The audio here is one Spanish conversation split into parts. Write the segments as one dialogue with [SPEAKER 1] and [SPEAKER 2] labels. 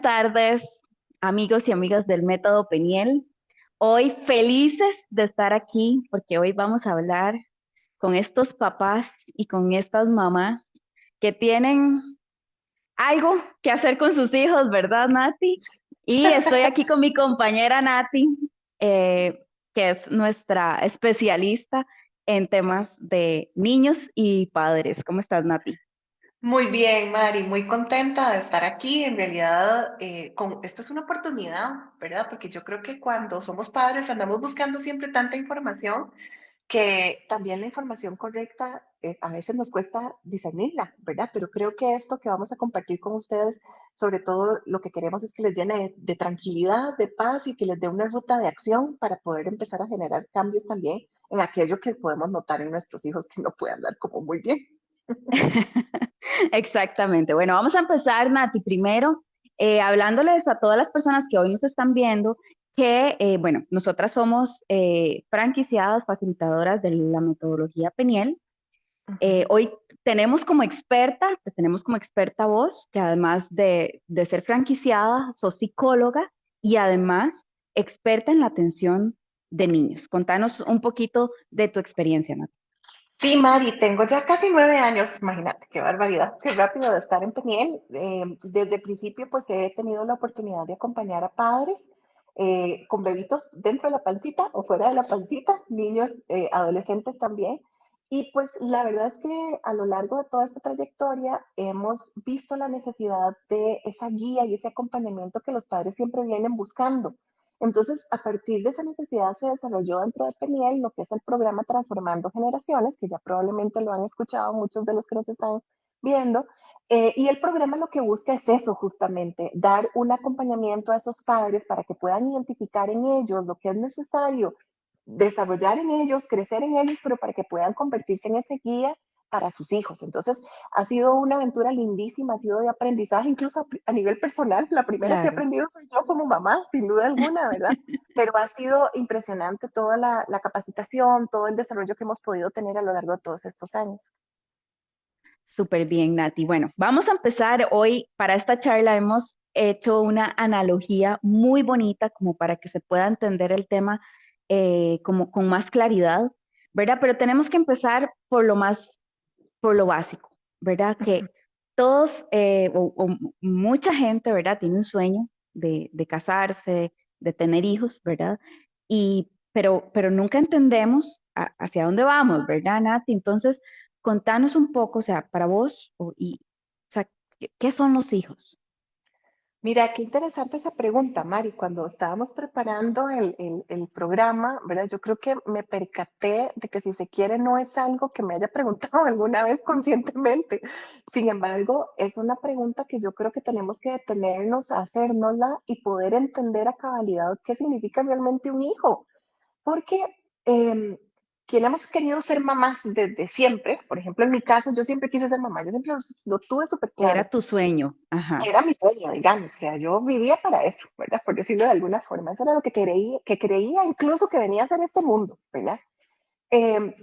[SPEAKER 1] tardes, amigos y amigas del Método Peniel. Hoy felices de estar aquí porque hoy vamos a hablar con estos papás y con estas mamás que tienen algo que hacer con sus hijos, ¿verdad, Nati? Y estoy aquí con mi compañera Nati, eh, que es nuestra especialista en temas de niños y padres. ¿Cómo estás, Nati?
[SPEAKER 2] Muy bien, Mari, muy contenta de estar aquí. En realidad, esto es una oportunidad, ¿verdad? Porque yo creo que cuando somos padres andamos buscando siempre tanta información que también la información correcta a veces nos cuesta discernirla, ¿verdad? Pero creo que esto que vamos a compartir con ustedes, sobre todo lo que queremos es que les llene de tranquilidad, de paz y que les dé una ruta de acción para poder empezar a generar cambios también en aquello que podemos notar en nuestros hijos que no pueden andar como muy bien.
[SPEAKER 1] Exactamente. Bueno, vamos a empezar, Nati, primero hablándoles a todas las personas que hoy nos están viendo que, bueno, nosotras somos franquiciadas, facilitadoras de la metodología Peniel.
[SPEAKER 2] Ujú.
[SPEAKER 1] Hoy te tenemos como experta vos, que además de ser franquiciada, sos psicóloga y además experta en la atención de niños. Contanos un poquito de tu experiencia, Nati.
[SPEAKER 2] Sí, Mari, tengo ya casi 9 años, imagínate, qué barbaridad, qué rápido de estar en Peniel. Desde el principio, pues he tenido la oportunidad de acompañar a padres con bebitos dentro de la pancita o fuera de la pancita, niños, adolescentes también. Y pues la verdad es que a lo largo de toda esta trayectoria hemos visto la necesidad de esa guía y ese acompañamiento que los padres siempre vienen buscando. Entonces, a partir de esa necesidad se desarrolló dentro de Peniel lo que es el programa Transformando Generaciones, que ya probablemente lo han escuchado muchos de los que nos están viendo. Y el programa lo que busca es eso, justamente, dar un acompañamiento a esos padres para que puedan identificar en ellos lo que es necesario, desarrollar en ellos, crecer en ellos, pero para que puedan convertirse en ese guía para sus hijos. Entonces, ha sido una aventura lindísima, ha sido de aprendizaje, incluso a nivel personal. La primera que he
[SPEAKER 1] Claro.
[SPEAKER 2] aprendido soy yo como mamá, sin duda alguna, ¿verdad? Pero ha sido impresionante toda la capacitación, todo el desarrollo que hemos podido tener a lo largo de todos estos años.
[SPEAKER 1] Súper bien, Nati. Bueno, vamos a empezar hoy. Para esta charla hemos hecho una analogía muy bonita como para que se pueda entender el tema como con más claridad, ¿verdad? Pero tenemos que empezar por lo básico, ¿verdad? Que todos o mucha gente, ¿verdad? Tiene un sueño de casarse, de tener hijos, ¿verdad? Pero nunca entendemos hacia dónde vamos, ¿verdad, Nati? Entonces, contanos un poco, o sea, para vos, o sea, ¿qué son los hijos?
[SPEAKER 2] Mira, qué interesante esa pregunta, Mari. Cuando estábamos preparando el programa, ¿verdad? Yo creo que me percaté de que si se quiere no es algo que me haya preguntado alguna vez conscientemente. Sin embargo, es una pregunta que yo creo que tenemos que detenernos a hacérnosla y poder entender a cabalidad qué significa realmente un hijo. Porque eh, quien hemos querido ser mamás desde siempre, por ejemplo, en mi caso, yo siempre quise ser mamá, yo siempre lo tuve súper claro.
[SPEAKER 1] Era tu sueño, ajá.
[SPEAKER 2] Era mi sueño, digamos, o sea, yo vivía para eso, ¿verdad? Por decirlo de alguna forma. Eso era lo que creía incluso que venía a ser este mundo, ¿verdad? Eh,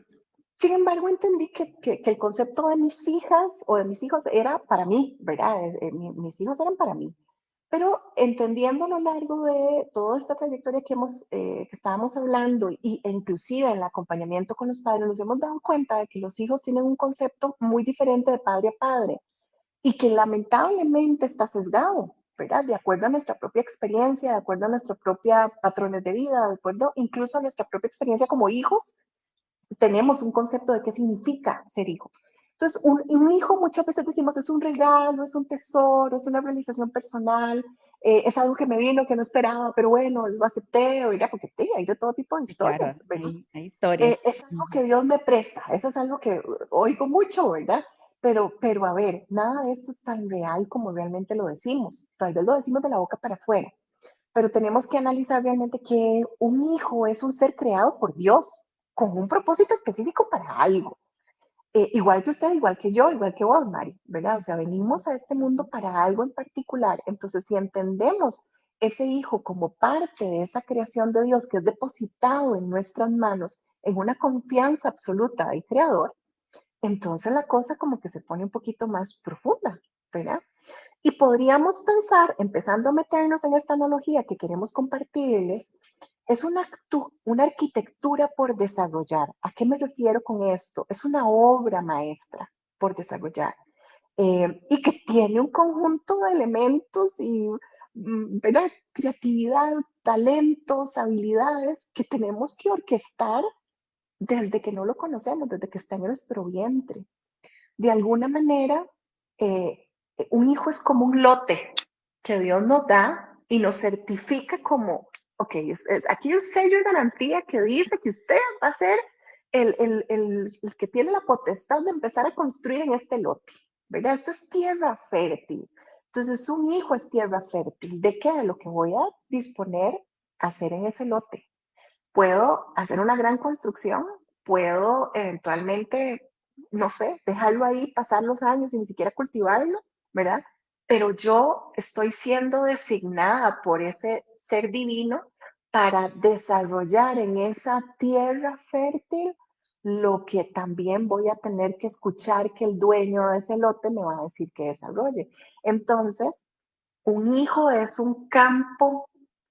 [SPEAKER 2] Sin embargo, entendí que el concepto de mis hijas o de mis hijos era para mí, ¿verdad? Mis hijos eran para mí. Pero entendiendo a lo largo de toda esta trayectoria que estábamos hablando e inclusive en el acompañamiento con los padres, nos hemos dado cuenta de que los hijos tienen un concepto muy diferente de padre a padre y que lamentablemente está sesgado, ¿verdad? De acuerdo a nuestra propia experiencia, de acuerdo a nuestra propia patrones de vida, de acuerdo incluso a nuestra propia experiencia como hijos, tenemos un concepto de qué significa ser hijo. Entonces, un hijo muchas veces decimos es un regalo, es un tesoro, es una realización personal, es algo que me vino, que no esperaba, pero bueno, lo acepté, oiga, porque sí, hay de todo tipo de
[SPEAKER 1] Sí, claro,
[SPEAKER 2] historias, ¿verdad?
[SPEAKER 1] hay historias.
[SPEAKER 2] Es algo
[SPEAKER 1] Ujú.
[SPEAKER 2] que Dios me presta, eso es algo que oigo mucho, ¿verdad? Pero a ver, nada de esto es tan real como realmente lo decimos. Tal vez lo decimos de la boca para afuera, pero tenemos que analizar realmente que un hijo es un ser creado por Dios con un propósito específico para algo. Igual que usted, igual que yo, igual que vos, Mari, ¿verdad? O sea, venimos a este mundo para algo en particular. Entonces, si entendemos ese hijo como parte de esa creación de Dios que es depositado en nuestras manos, en una confianza absoluta del Creador, entonces la cosa como que se pone un poquito más profunda, ¿verdad? Y podríamos pensar, empezando a meternos en esta analogía que queremos compartirles, es una arquitectura por desarrollar. ¿A qué me refiero con esto? Es una obra maestra por desarrollar y que tiene un conjunto de elementos y ¿verdad? Creatividad, talentos, habilidades que tenemos que orquestar desde que no lo conocemos, desde que está en nuestro vientre. De alguna manera, eh, un hijo es como un lote que Dios nos da y nos certifica como, ok, aquí hay un sello de garantía que dice que usted va a ser el que tiene la potestad de empezar a construir en este lote, ¿verdad? Esto es tierra fértil. Entonces, un hijo es tierra fértil. ¿De qué? De lo que voy a disponer a hacer en ese lote. Puedo hacer una gran construcción, puedo eventualmente, no sé, dejarlo ahí, pasar los años y ni siquiera cultivarlo, ¿verdad? Pero yo estoy siendo designada por ese ser divino para desarrollar en esa tierra fértil lo que también voy a tener que escuchar que el dueño de ese lote me va a decir que desarrolle. Entonces, un hijo es un campo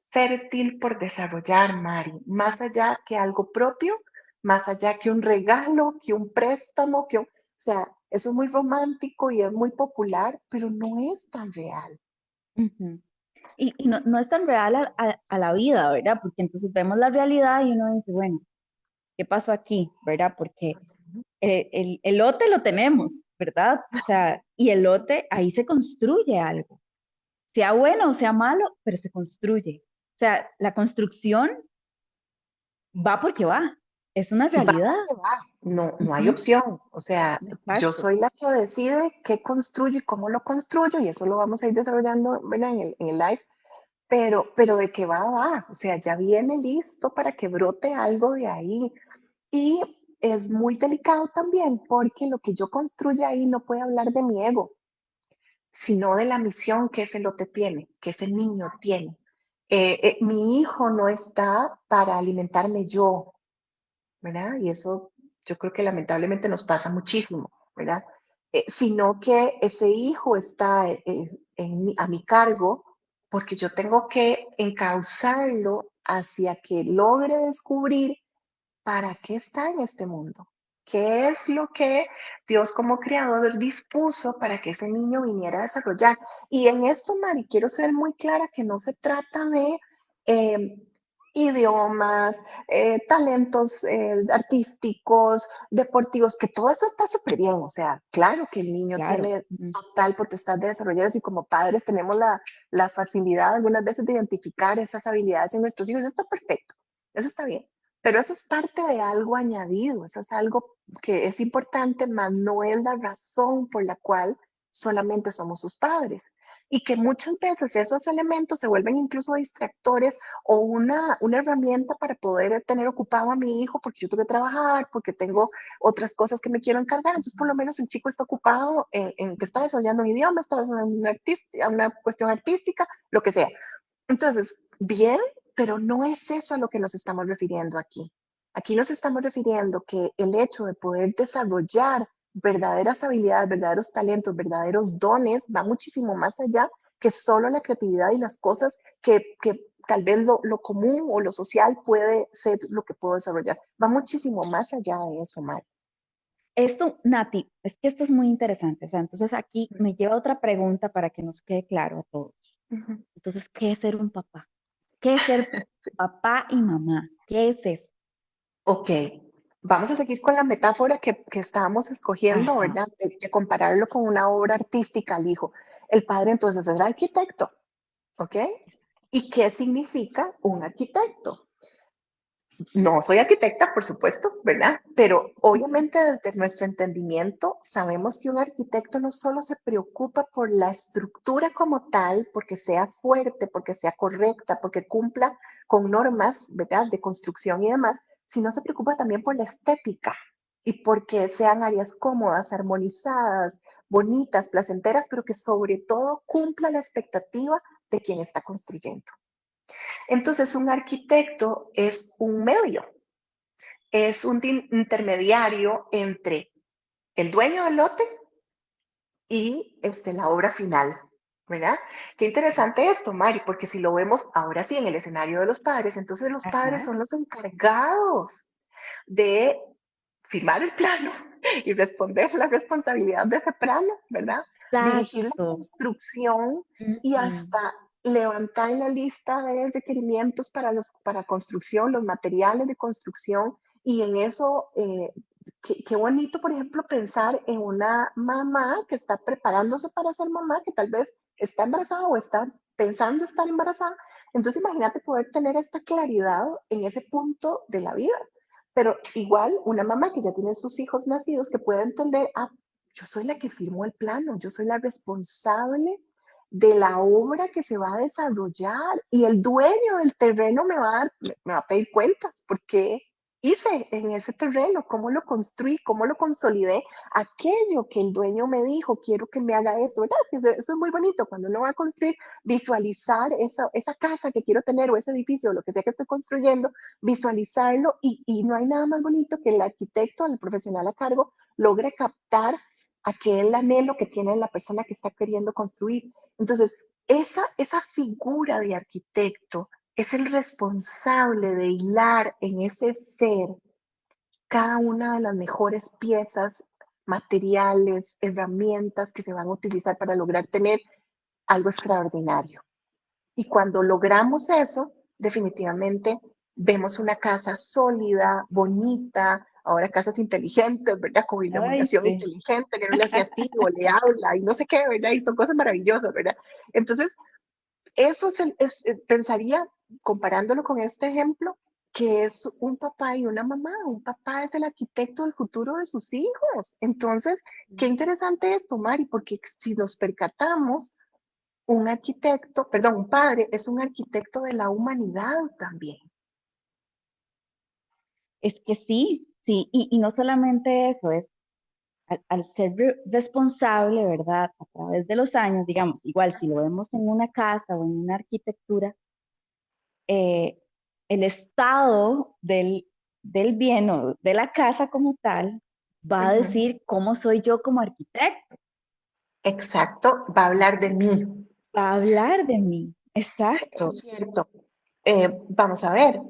[SPEAKER 2] fértil por desarrollar, Mari, más allá que algo propio, más allá que un regalo, que un préstamo, o sea, eso es muy romántico y es muy popular, pero no es tan real.
[SPEAKER 1] Ujú. Y no, no es tan real a la vida, ¿verdad? Porque entonces vemos la realidad y uno dice, bueno, ¿qué pasó aquí? ¿Verdad? Porque el lote lo tenemos, ¿verdad? O sea, y el lote, ahí se construye algo, sea bueno o sea malo, pero se construye. O sea, la construcción va porque va, es una
[SPEAKER 2] Va
[SPEAKER 1] realidad.
[SPEAKER 2] porque va, no, no hay
[SPEAKER 1] Ujú.
[SPEAKER 2] opción. O sea, yo
[SPEAKER 1] Exacto,
[SPEAKER 2] soy la que decide qué construyo y cómo lo construyo, y eso lo vamos a ir desarrollando, ¿verdad? En el live. Pero de qué va, va. O sea, ya viene listo para que brote algo de ahí. Y es muy delicado también porque lo que yo construya ahí no puede hablar de mi ego, sino de la misión que ese lote tiene, que ese niño tiene. Mi hijo no está para alimentarme yo, ¿verdad? Y eso yo creo que lamentablemente nos pasa muchísimo, ¿verdad? Sino que ese hijo está a mi cargo porque yo tengo que encauzarlo hacia que logre descubrir para qué está en este mundo. ¿Qué es lo que Dios como creador dispuso para que ese niño viniera a desarrollar? Y en esto, Mari, quiero ser muy clara que no se trata de eh, idiomas, talentos artísticos, deportivos, que todo eso está súper bien. O sea, claro que el niño
[SPEAKER 1] claro.
[SPEAKER 2] tiene total potestad de desarrollarse y como padres tenemos la facilidad algunas veces de identificar esas habilidades en nuestros hijos. Eso está perfecto, eso está bien. Pero eso es parte de algo añadido, eso es algo que es importante, mas no es la razón por la cual solamente somos sus padres. Y que muchas veces esos elementos se vuelven incluso distractores o una herramienta para poder tener ocupado a mi hijo porque yo tengo que trabajar, porque tengo otras cosas que me quiero encargar. Entonces, por lo menos el chico está ocupado en que está desarrollando un idioma, está desarrollando una cuestión artística, lo que sea. Entonces, bien, pero no es eso a lo que nos estamos refiriendo aquí. Aquí nos estamos refiriendo que el hecho de poder desarrollar verdaderas habilidades, verdaderos talentos, verdaderos dones, va muchísimo más allá que solo la creatividad y las cosas que tal vez lo común o lo social puede ser lo que puedo desarrollar. Va muchísimo más allá de eso, Mari.
[SPEAKER 1] Esto, Nati, es que esto es muy interesante. O sea, entonces aquí me lleva a otra pregunta para que nos quede claro a todos.
[SPEAKER 2] Ujú.
[SPEAKER 1] Entonces, ¿qué es ser un papá? ¿Qué es ser papá y mamá? ¿Qué es eso?
[SPEAKER 2] Ok, vamos a seguir con la metáfora que estábamos escogiendo,
[SPEAKER 1] Ajá,
[SPEAKER 2] ¿verdad? De compararlo con una obra artística al hijo. El padre entonces es el arquitecto, ¿ok? ¿Y qué significa un arquitecto? No soy arquitecta, por supuesto, ¿verdad? Pero obviamente desde nuestro entendimiento sabemos que un arquitecto no solo se preocupa por la estructura como tal, porque sea fuerte, porque sea correcta, porque cumpla con normas, ¿verdad? De construcción y demás, sino se preocupa también por la estética y porque sean áreas cómodas, armonizadas, bonitas, placenteras, pero que sobre todo cumpla la expectativa de quien está construyendo. Entonces, un arquitecto es un medio, es un intermediario entre el dueño del lote y la obra final, ¿verdad? Qué interesante esto, Mari, porque si lo vemos ahora sí en el escenario de los padres, entonces los padres
[SPEAKER 1] Ajá,
[SPEAKER 2] son los encargados de firmar el plano y responder la responsabilidad de ese plano, ¿verdad? Dirigir la
[SPEAKER 1] exacto.
[SPEAKER 2] construcción y
[SPEAKER 1] Ujú.
[SPEAKER 2] hasta levantar la lista de requerimientos para construcción, los materiales de construcción, y en eso, qué bonito, por ejemplo, pensar en una mamá que está preparándose para ser mamá, que tal vez está embarazada o está pensando estar embarazada. Entonces, imagínate poder tener esta claridad en ese punto de la vida. Pero igual, una mamá que ya tiene sus hijos nacidos, que pueda entender, ah, yo soy la que firmó el plano, yo soy la responsable de la obra que se va a desarrollar y el dueño del terreno me va a pedir cuentas porque hice en ese terreno, cómo lo construí, cómo lo consolidé, aquello que el dueño me dijo, quiero que me haga esto, ¿verdad? Eso es muy bonito cuando uno va a construir, visualizar esa casa que quiero tener o ese edificio o lo que sea que estoy construyendo, visualizarlo y no hay nada más bonito que el arquitecto, el profesional a cargo, logre captar aquel anhelo que tiene la persona que está queriendo construir. Entonces, esa figura de arquitecto es el responsable de hilar en ese ser cada una de las mejores piezas, materiales, herramientas que se van a utilizar para lograr tener algo extraordinario. Y cuando logramos eso, definitivamente vemos una casa sólida, bonita, ahora casas inteligentes, ¿verdad? Con
[SPEAKER 1] Ay,
[SPEAKER 2] iluminación
[SPEAKER 1] sí.
[SPEAKER 2] inteligente, que no le hace así o le habla y no sé qué, ¿verdad? Y son cosas maravillosas, ¿verdad? Entonces, eso pensaría, comparándolo con este ejemplo, que es un papá y una mamá. Un papá es el arquitecto del futuro de sus hijos. Entonces, qué interesante esto, Mari, porque si nos percatamos, un arquitecto, perdón, un padre es un arquitecto de la humanidad también.
[SPEAKER 1] Es que sí, sí, y no solamente eso, es al ser responsable, ¿verdad? A través de los años, digamos, igual si lo vemos en una casa o en una arquitectura, eh, el estado del bien o de la casa como tal va a
[SPEAKER 2] Ujú.
[SPEAKER 1] decir cómo soy yo como arquitecto,
[SPEAKER 2] Exacto, va a hablar de mí.
[SPEAKER 1] va a hablar de mí, exacto.
[SPEAKER 2] Es cierto. Vamos a ver,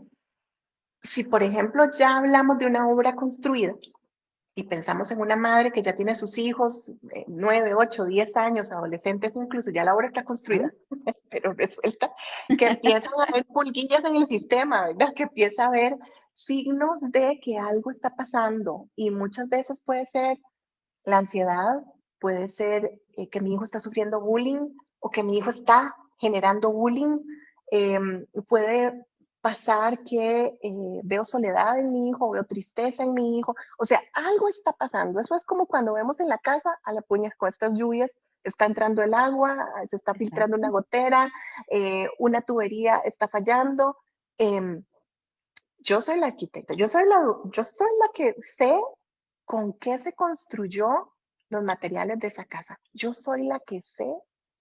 [SPEAKER 2] si por ejemplo ya hablamos de una obra construida y pensamos en una madre que ya tiene sus hijos, 9, 8, 10 años, adolescentes incluso, ya la obra está
[SPEAKER 1] ¿Ah?
[SPEAKER 2] construida, pero resulta que empiezan a haber pulguillas en el sistema, ¿verdad? Que empieza a haber signos de que algo está pasando y muchas veces puede ser la ansiedad, puede ser que mi hijo está sufriendo bullying o que mi hijo está generando bullying. Puede pasar que veo soledad en mi hijo, veo tristeza en mi hijo. O sea, algo está pasando. Eso es como cuando vemos en la casa a la puña con estas lluvias, está entrando el agua, se está filtrando una
[SPEAKER 1] Exacto.
[SPEAKER 2] gotera, una tubería está fallando. Eh, yo soy la arquitecta, yo soy la que sé con qué se construyó los materiales de esa casa. Yo soy la que sé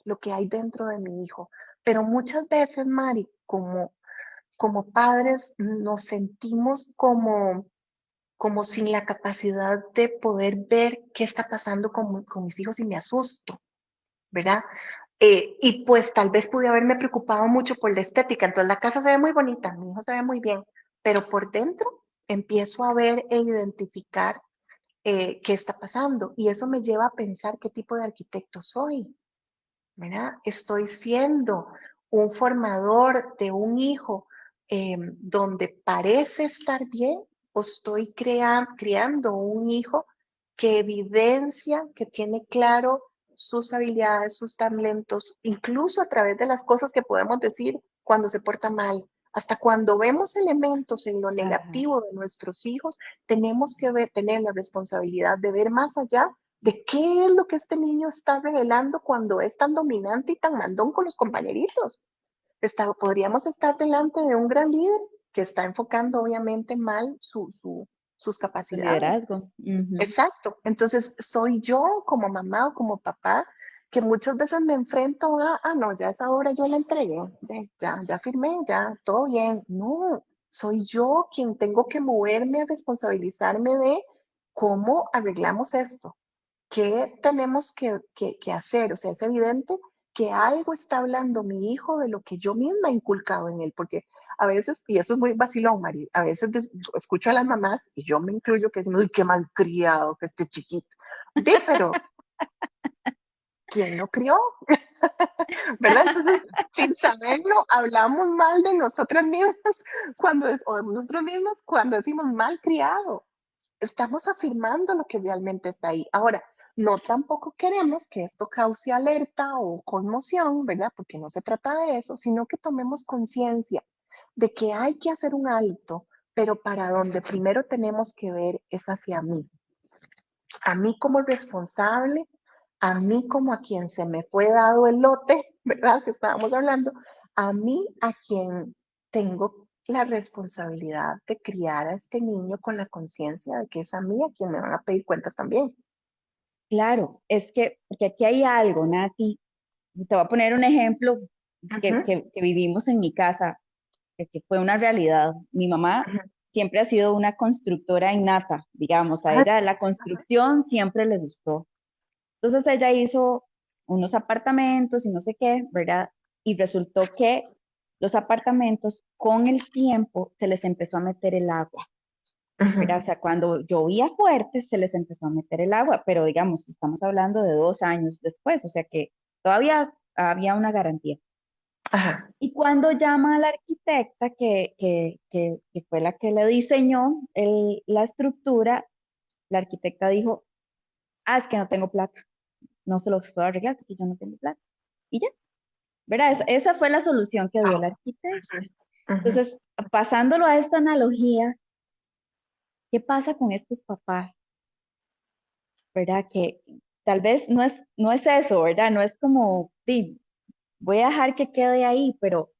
[SPEAKER 2] lo que hay dentro de mi hijo. Pero muchas veces, Mari, como padres, nos sentimos como sin la capacidad de poder ver qué está pasando con mis hijos y me asusto, ¿verdad? Y pues tal vez pude haberme preocupado mucho por la estética. Entonces la casa se ve muy bonita, mi hijo se ve muy bien, pero por dentro empiezo a ver e identificar qué está pasando. Y eso me lleva a pensar qué tipo de arquitecto soy, ¿verdad? Estoy siendo un formador de un hijo donde parece estar bien o estoy creando un hijo que evidencia, que tiene claro sus habilidades, sus talentos, incluso a través de las cosas que podemos decir cuando se porta mal. Hasta cuando vemos elementos en lo
[SPEAKER 1] Ajá.
[SPEAKER 2] negativo de nuestros hijos, tenemos que tener la responsabilidad de ver más allá de qué es lo que este niño está revelando cuando es tan dominante y tan mandón con los compañeritos. Podríamos estar delante de un gran líder que está enfocando obviamente mal sus
[SPEAKER 1] El
[SPEAKER 2] capacidades.
[SPEAKER 1] liderazgo. Ujú.
[SPEAKER 2] Exacto. Entonces, soy yo como mamá o como papá que muchas veces me enfrento no, ya esa hora yo la entregué, ya firmé, ya, todo bien. No, soy yo quien tengo que moverme a responsabilizarme de cómo arreglamos esto. ¿qué tenemos que hacer? O sea, es evidente que algo está hablando mi hijo de lo que yo misma he inculcado en él, porque a veces, y eso es muy vacilón, Mari, a veces escucho a las mamás, y yo me incluyo, que decimos, uy, qué malcriado que este chiquito. Pero ¿quién lo crió? ¿Verdad? Entonces, sin saberlo, hablamos mal de nosotras mismas o de nosotros mismos cuando decimos mal criado. Estamos afirmando lo que realmente está ahí. Ahora, no tampoco queremos que esto cause alerta o conmoción, ¿verdad? Porque no se trata de eso, sino que tomemos conciencia de que hay que hacer un alto, pero para donde primero tenemos que ver es hacia mí. A mí como responsable, a mí como a quien se me fue dado el lote, ¿verdad? Que estábamos hablando, a mí a quien tengo la responsabilidad de criar a este niño con la conciencia de que es a mí a quien me van a pedir cuentas también.
[SPEAKER 1] Claro, es que, porque aquí hay algo, Nati. Te voy a poner un ejemplo
[SPEAKER 2] Ujú,
[SPEAKER 1] que vivimos en mi casa, que fue una realidad. Mi mamá
[SPEAKER 2] ujú.
[SPEAKER 1] siempre ha sido una constructora innata, digamos, a
[SPEAKER 2] Ah,
[SPEAKER 1] ella
[SPEAKER 2] sí.
[SPEAKER 1] la construcción siempre le gustó. Entonces ella hizo unos apartamentos y no sé qué, ¿verdad? Y resultó que los apartamentos con el tiempo se les empezó a meter el agua,
[SPEAKER 2] Ujú,
[SPEAKER 1] ¿verdad? O sea, cuando llovía fuerte se les empezó a meter el agua, pero digamos, estamos hablando de 2 años después, o sea que todavía había una garantía.
[SPEAKER 2] ajá,
[SPEAKER 1] Y cuando llama a la arquitecta, que fue la que le diseñó la estructura, la arquitecta dijo, ah, es que no tengo plata, no se los puedo arreglar porque yo no tengo plata. Y ya, ¿verdad? Esa fue la solución que dio
[SPEAKER 2] ah,
[SPEAKER 1] la arquitecta.
[SPEAKER 2] ujú, ujú.
[SPEAKER 1] Entonces, pasándolo a esta analogía, ¿qué pasa con estos papás? ¿Verdad? Que tal vez no es eso, ¿verdad? No es como, sí, voy a dejar que quede ahí, pero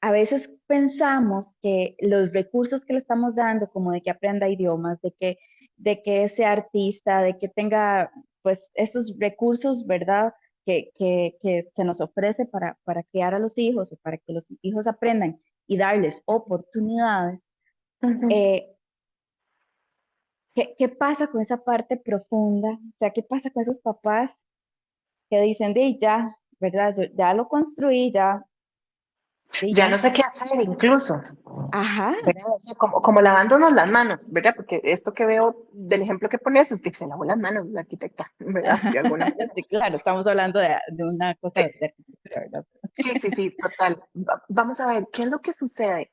[SPEAKER 1] a veces pensamos que los recursos que le estamos dando, como de que aprenda idiomas, de que sea artista, de que tenga pues estos recursos, ¿verdad? Que nos ofrece para criar a los hijos o para que los hijos aprendan y darles oportunidades.
[SPEAKER 2] Ujú.
[SPEAKER 1] eh, ¿qué pasa con esa parte profunda? O sea, ¿qué pasa con esos papás que dicen, de ya, ¿verdad? Yo ya lo construí, ya, de
[SPEAKER 2] Ya
[SPEAKER 1] ya.
[SPEAKER 2] no sé qué hacer incluso.
[SPEAKER 1] Ajá.
[SPEAKER 2] ¿Verdad? O sea, como lavándonos las manos, ¿verdad? Porque esto que veo del ejemplo que pones es que se lavó las manos la arquitecta, ¿verdad? De alguna manera.
[SPEAKER 1] Sí, claro, estamos hablando de una cosa
[SPEAKER 2] Sí,
[SPEAKER 1] de arquitectura, ¿verdad?
[SPEAKER 2] sí, sí, sí, total. Vamos a ver, ¿qué es lo que sucede?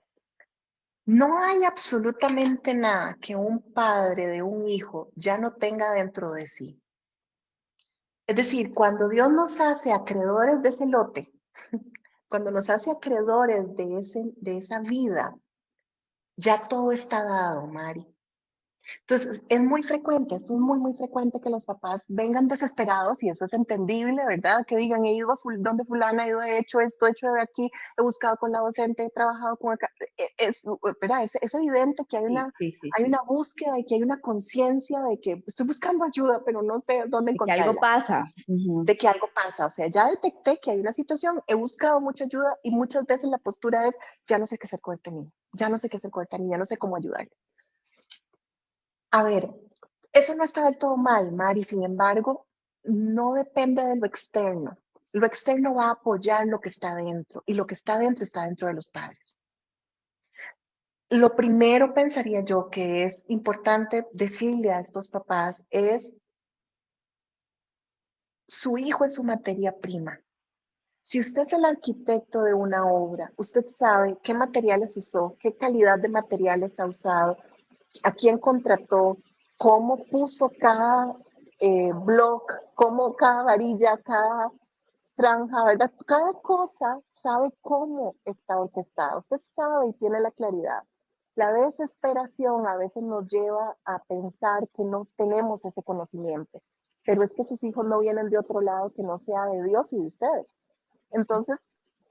[SPEAKER 2] No hay absolutamente nada que un padre de un hijo ya no tenga dentro de sí. Es decir, cuando Dios nos hace acreedores de ese lote, cuando nos hace acreedores de esa vida, ya todo está dado, Mari. Entonces, es muy frecuente, es muy, muy frecuente que los papás vengan desesperados y eso es entendible, ¿verdad? Que digan, he ido a donde fulana, he ido, he hecho de aquí, he buscado con la docente, he trabajado con acá. ¿Verdad? Es evidente que
[SPEAKER 1] Sí, sí, sí,
[SPEAKER 2] hay
[SPEAKER 1] sí.
[SPEAKER 2] una búsqueda y que hay una conciencia de que estoy buscando ayuda, pero no sé dónde
[SPEAKER 1] De que algo
[SPEAKER 2] encontrarla,
[SPEAKER 1] pasa. Ujú.
[SPEAKER 2] de que algo pasa. O sea, ya detecté que hay una situación, he buscado mucha ayuda y muchas veces la postura es, ya no sé qué hacer con este niño, ya no sé qué hacer con esta niña, no sé cómo ayudarle. A ver, eso no está del todo mal, Mari, sin embargo, no depende de lo externo. Lo externo va a apoyar lo que está dentro y lo que está dentro de los padres. Lo primero pensaría yo que es importante decirle a estos papás es, su hijo es su materia prima. Si usted es el arquitecto de una obra, usted sabe qué materiales usó, qué calidad de materiales ha usado, a quién contrató, cómo puso cada block, cómo cada varilla, cada franja, ¿verdad? Cada cosa sabe cómo está orquestada. Usted sabe y tiene la claridad. La desesperación a veces nos lleva a pensar que no tenemos ese conocimiento, pero es que sus hijos no vienen de otro lado que no sea de Dios y de ustedes. Entonces,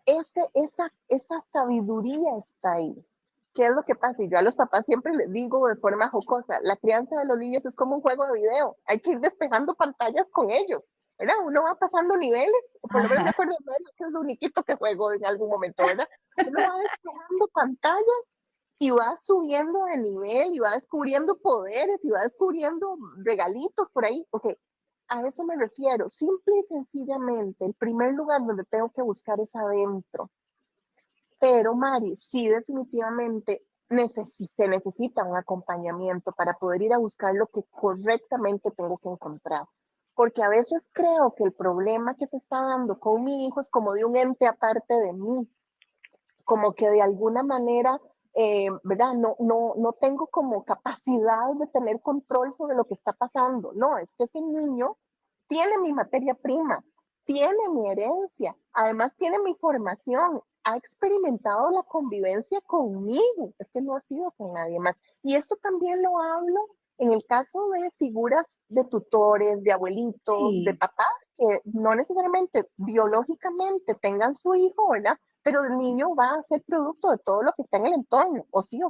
[SPEAKER 2] esa sabiduría está ahí. ¿Qué es lo que pasa? Y yo a los papás siempre les digo de forma jocosa, la crianza de los niños es como un juego de video, hay que ir despejando pantallas con ellos, ¿verdad? Uno va pasando niveles, o por lo menos me
[SPEAKER 1] Ajá.
[SPEAKER 2] acuerdo de Mario, que es lo único que juego en algún momento, ¿verdad? Uno va despejando pantallas y va subiendo de nivel y va descubriendo poderes y va descubriendo regalitos por ahí. Ok, a eso me refiero. Simple y sencillamente, el primer lugar donde tengo que buscar es adentro. Pero, Mari, sí, definitivamente se necesita un acompañamiento para poder ir a buscar lo que correctamente tengo que encontrar. Porque a veces creo que el problema que se está dando con mi hijo es como de un ente aparte de mí, como que de alguna manera, ¿verdad? No tengo como capacidad de tener control sobre lo que está pasando. No, es que ese niño tiene mi materia prima, tiene mi herencia, además tiene mi formación, ha experimentado la convivencia conmigo, es que no ha sido con nadie más. Y esto también lo hablo en el caso de figuras de tutores, de abuelitos, de
[SPEAKER 1] Sí,
[SPEAKER 2] papás que no necesariamente biológicamente tengan su hijo, ¿verdad? Pero el niño va a ser producto de todo lo que está en el entorno, o sí,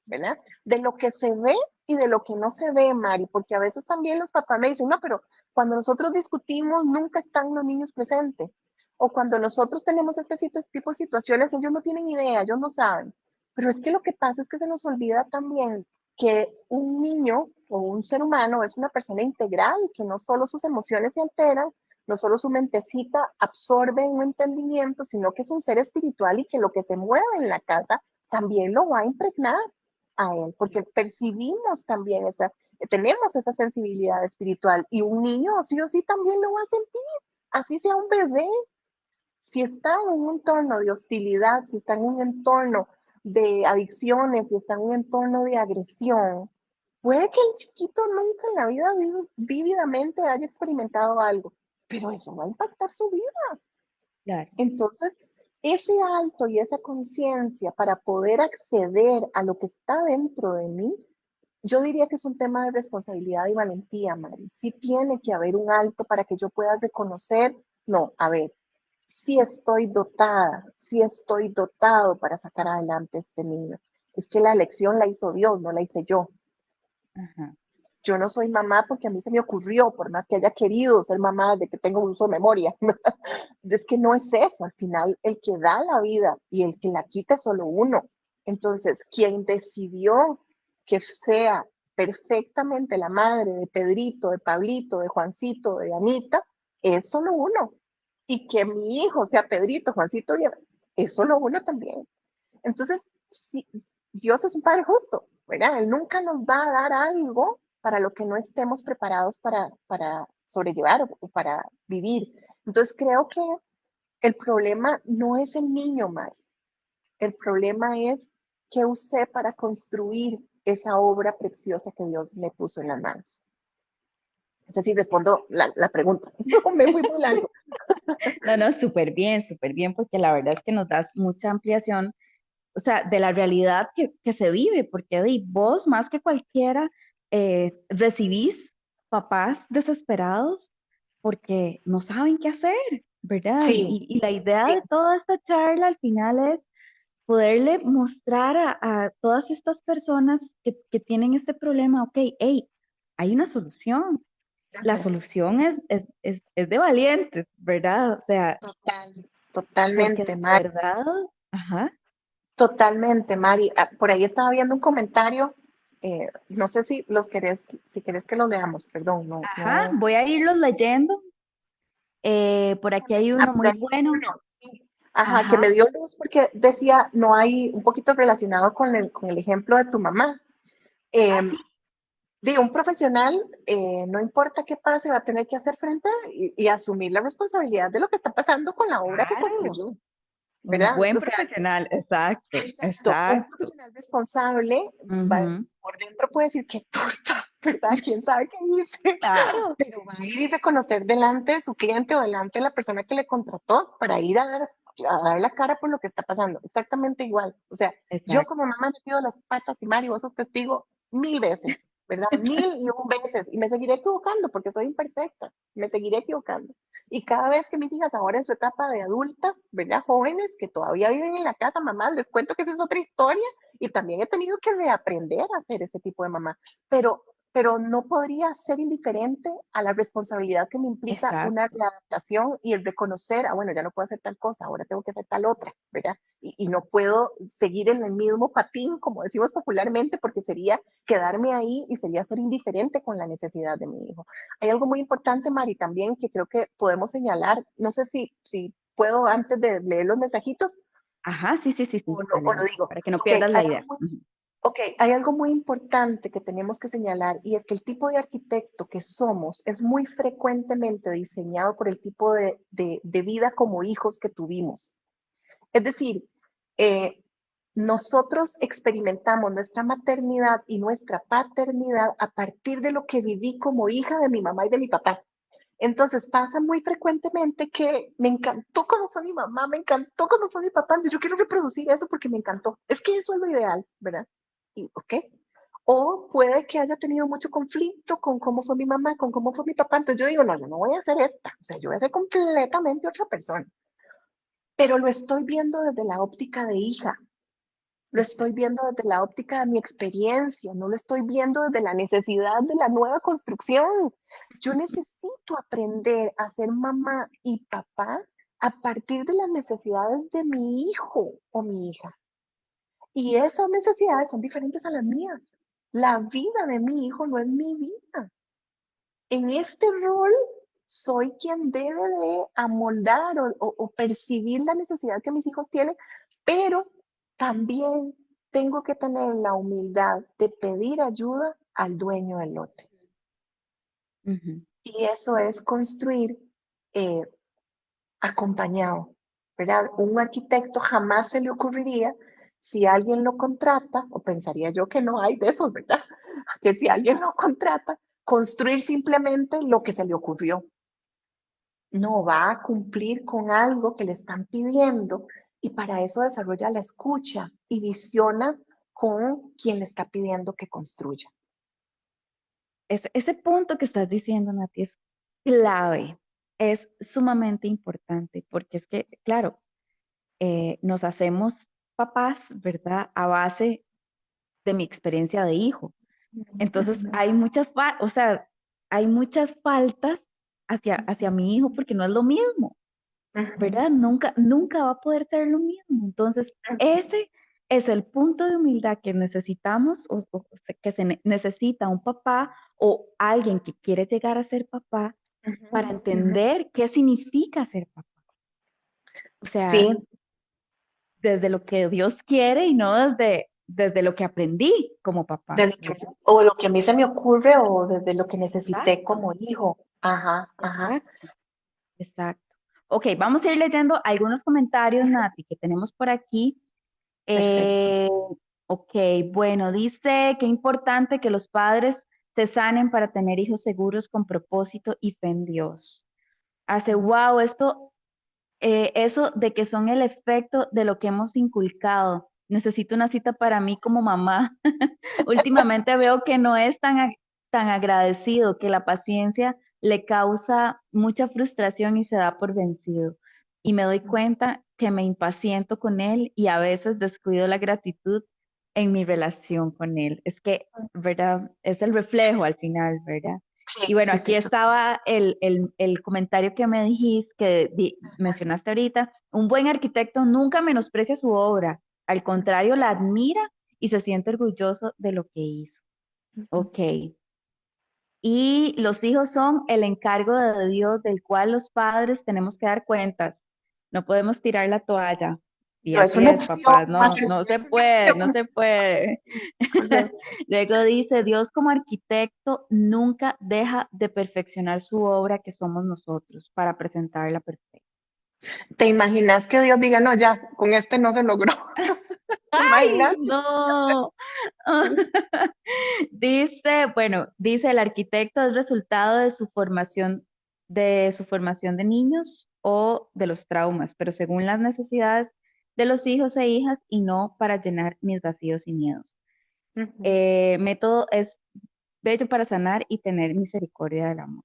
[SPEAKER 2] ¿verdad? De lo que se ve y de lo que no se ve, Mari, porque a veces también los papás me dicen, no, pero cuando nosotros discutimos nunca están los niños presentes, o cuando nosotros tenemos este tipo de situaciones, ellos no tienen idea, ellos no saben. Pero es que lo que pasa es que se nos olvida también que un niño o un ser humano es una persona integral, que no solo sus emociones se alteran, no solo su mentecita absorbe un entendimiento, sino que es un ser espiritual y que lo que se mueve en la casa también lo va a impregnar a él, porque percibimos también tenemos esa sensibilidad espiritual y un niño sí o sí también lo va a sentir, así sea un bebé. Si está en un entorno de hostilidad, si está en un entorno de adicciones, si está en un entorno de agresión, puede que el chiquito nunca en la vida vívidamente haya experimentado algo, pero eso va a impactar su vida.
[SPEAKER 1] claro.
[SPEAKER 2] Entonces, ese alto y esa conciencia para poder acceder a lo que está dentro de mí, yo diría que es un tema de responsabilidad y valentía, Mari. Sí tiene que haber un alto para que yo pueda reconocer, no, a ver, sí estoy dotado para sacar adelante a este niño. Es que la elección la hizo Dios, no la hice yo.
[SPEAKER 1] Ajá.
[SPEAKER 2] Yo no soy mamá porque a mí se me ocurrió, por más que haya querido ser mamá de que tengo uso de memoria. Es que no es eso, al final el que da la vida y el que la quita es solo uno. Entonces, quien decidió que sea perfectamente la madre de Pedrito, de Pablito, de Juancito, de Anita, es solo uno. Y que mi hijo sea Pedrito, Juancito, es solo uno también. Entonces, sí, Dios es un Padre justo, ¿verdad? Él nunca nos va a dar algo para lo que no estemos preparados para sobrellevar o para vivir. Entonces, creo que el problema no es el niño, Mari. El problema es qué usé para construir esa obra preciosa que Dios me puso en las manos. No sé si respondo la pregunta. Me fui muy largo.
[SPEAKER 1] No, no, súper bien, porque la verdad es que nos das mucha ampliación, o sea, de la realidad que se vive, porque di, vos más que cualquiera recibís papás desesperados porque no saben qué hacer, ¿verdad?
[SPEAKER 2] Sí,
[SPEAKER 1] Y la idea
[SPEAKER 2] sí,
[SPEAKER 1] de toda esta charla al final es poderle mostrar a todas estas personas que tienen este problema, ok, hey, hay una solución. La
[SPEAKER 2] ajá,
[SPEAKER 1] solución es de valientes, ¿verdad? O sea, porque
[SPEAKER 2] totalmente,
[SPEAKER 1] de
[SPEAKER 2] Mari.
[SPEAKER 1] verdad, ajá,
[SPEAKER 2] Totalmente, Mari. Ah, por ahí estaba viendo un comentario. No sé si los querés, si querés que los leamos, perdón, no,
[SPEAKER 1] ajá,
[SPEAKER 2] no.
[SPEAKER 1] voy a irlos leyendo. Por aquí hay
[SPEAKER 2] Ah,
[SPEAKER 1] uno
[SPEAKER 2] por
[SPEAKER 1] muy
[SPEAKER 2] ahí hay
[SPEAKER 1] bueno.
[SPEAKER 2] uno. Sí. Ajá, que
[SPEAKER 1] Ajá,
[SPEAKER 2] me dio luz porque decía, no hay, un poquito relacionado con el ejemplo de tu mamá.
[SPEAKER 1] así,
[SPEAKER 2] Eh, un profesional, no importa qué pase, va a tener que hacer frente y asumir la responsabilidad de lo que está pasando con la obra que
[SPEAKER 1] claro,
[SPEAKER 2] construyó,
[SPEAKER 1] un
[SPEAKER 2] ¿verdad?
[SPEAKER 1] buen
[SPEAKER 2] O sea,
[SPEAKER 1] profesional, exacto,
[SPEAKER 2] exacto, un
[SPEAKER 1] exacto.
[SPEAKER 2] profesional responsable
[SPEAKER 1] Ujú,
[SPEAKER 2] por dentro puede decir que torta, ¿verdad? ¿Quién sabe qué hice?
[SPEAKER 1] claro,
[SPEAKER 2] Pero va a ir y reconocer delante de su cliente o delante de la persona que le contrató para ir a dar la cara por lo que está pasando. Exactamente igual. O sea, yo
[SPEAKER 1] exacto,
[SPEAKER 2] como mamá he metido las patas y Mario, vos sos testigo 1000 veces, ¿verdad? 1001 veces. Y me seguiré equivocando porque soy imperfecta. Me seguiré equivocando. Y cada vez que mis hijas ahora en su etapa de adultas, ¿verdad? Jóvenes que todavía viven en la casa, mamá, les cuento que esa es otra historia y también he tenido que reaprender a hacer ese tipo de mamá. Pero, pero no podría ser indiferente a la responsabilidad que me implica una
[SPEAKER 1] exacto,
[SPEAKER 2] readaptación y el reconocer, bueno, ya no puedo hacer tal cosa, ahora tengo que hacer tal otra, ¿verdad? y no puedo seguir en el mismo patín, como decimos popularmente, porque sería quedarme ahí y sería ser indiferente con la necesidad de mi hijo. Hay algo muy importante, Mari, también que creo que podemos señalar, no sé si puedo antes de leer los mensajitos
[SPEAKER 1] Ajá, sí, sí, sí, sí,
[SPEAKER 2] o lo
[SPEAKER 1] adelante,
[SPEAKER 2] digo.
[SPEAKER 1] para que no
[SPEAKER 2] Ok,
[SPEAKER 1] pierdas la idea.
[SPEAKER 2] ok, hay algo muy importante que tenemos que señalar y es que el tipo de arquitecto que somos es muy frecuentemente diseñado por el tipo de vida como hijos que tuvimos. Es decir, eh, nosotros experimentamos nuestra maternidad y nuestra paternidad a partir de lo que viví como hija de mi mamá y de mi papá. Entonces pasa muy frecuentemente que me encantó cómo fue mi mamá, me encantó cómo fue mi papá, entonces yo quiero reproducir eso porque me encantó. Es que eso es lo ideal, ¿verdad? Y, ok. O puede que haya tenido mucho conflicto con cómo fue mi mamá, con cómo fue mi papá. Entonces yo digo, no, yo no voy a hacer esta. O sea, yo voy a ser completamente otra persona. Pero lo estoy viendo desde la óptica de hija. Lo estoy viendo desde la óptica de mi experiencia, no lo estoy viendo desde la necesidad de la nueva construcción. Yo necesito aprender a ser mamá y papá a partir de las necesidades de mi hijo o mi hija. Y esas necesidades son diferentes a las mías. La vida de mi hijo no es mi vida. En este rol soy quien debe de amoldar o percibir la necesidad que mis hijos tienen, pero también tengo que tener la humildad de pedir ayuda al dueño del lote.
[SPEAKER 1] Ujú.
[SPEAKER 2] Y eso es construir eh, acompañado, ¿verdad? Un arquitecto jamás se le ocurriría, si alguien lo contrata, o pensaría yo que no hay de esos, ¿verdad? Que si alguien lo contrata, construir simplemente lo que se le ocurrió. No va a cumplir con algo que le están pidiendo y para eso desarrolla la escucha y visiona con quien le está pidiendo que construya.
[SPEAKER 1] Ese punto que estás diciendo, Nati, es clave, es sumamente importante, porque es que, claro, nos hacemos papás, ¿verdad? A base de mi experiencia de hijo. Entonces, hay muchas, o sea, hay muchas faltas hacia mi hijo porque no es lo mismo, ¿verdad? Nunca, nunca va a poder ser lo mismo. Entonces, ese es el punto de humildad que necesitamos, o que necesita un papá o alguien que quiere llegar a ser papá para entender qué significa ser papá. O sea,
[SPEAKER 2] Sí,
[SPEAKER 1] desde lo que Dios quiere y no desde lo que aprendí como papá, ¿verdad?
[SPEAKER 2] o lo que a mí se me ocurre o desde lo que necesité
[SPEAKER 1] Exacto,
[SPEAKER 2] como hijo. Ajá, ajá.
[SPEAKER 1] exacto, exacto. Ok, vamos a ir leyendo algunos comentarios, Nati, que tenemos por aquí.
[SPEAKER 2] Perfecto.
[SPEAKER 1] Eh, ok, bueno, dice que importante que los padres se sanen para tener hijos seguros con propósito y fe en Dios. Hace, wow, eso de que son el efecto de lo que hemos inculcado. Necesito una cita para mí como mamá. Últimamente veo que no es tan agradecido, que la paciencia le causa mucha frustración y se da por vencido. Y me doy cuenta que me impaciento con él y a veces descuido la gratitud en mi relación con él. Es que, ¿verdad? Es el reflejo al final, ¿verdad? Y
[SPEAKER 2] Sí,
[SPEAKER 1] bueno,
[SPEAKER 2] sí,
[SPEAKER 1] aquí
[SPEAKER 2] sí.
[SPEAKER 1] estaba el comentario que me dijiste, que mencionaste ahorita. Un buen arquitecto nunca menosprecia su obra, al contrario, la admira y se siente orgulloso de lo que hizo. Ok. Y los hijos son el encargo de Dios del cual los padres tenemos que dar cuentas. No podemos tirar la toalla. Y
[SPEAKER 2] No es
[SPEAKER 1] así
[SPEAKER 2] una
[SPEAKER 1] es,
[SPEAKER 2] opción,
[SPEAKER 1] papás. No,
[SPEAKER 2] Mario,
[SPEAKER 1] no
[SPEAKER 2] no
[SPEAKER 1] se
[SPEAKER 2] es una
[SPEAKER 1] puede, no
[SPEAKER 2] opción.
[SPEAKER 1] se puede.
[SPEAKER 2] Ajá.
[SPEAKER 1] Luego dice, Dios como arquitecto nunca deja de perfeccionar su obra que somos nosotros para presentarla perfecta.
[SPEAKER 2] ¿Te imaginas que Dios diga, no, ya, con este no se logró? ¿Te
[SPEAKER 1] ¡Ay,
[SPEAKER 2] imaginas?
[SPEAKER 1] no! Dice, bueno, dice el arquitecto es resultado de su formación de niños o de los traumas, pero según las necesidades de los hijos e hijas y no para llenar mis vacíos y miedos.
[SPEAKER 2] Ujú.
[SPEAKER 1] Método es bello para sanar y tener misericordia del amor.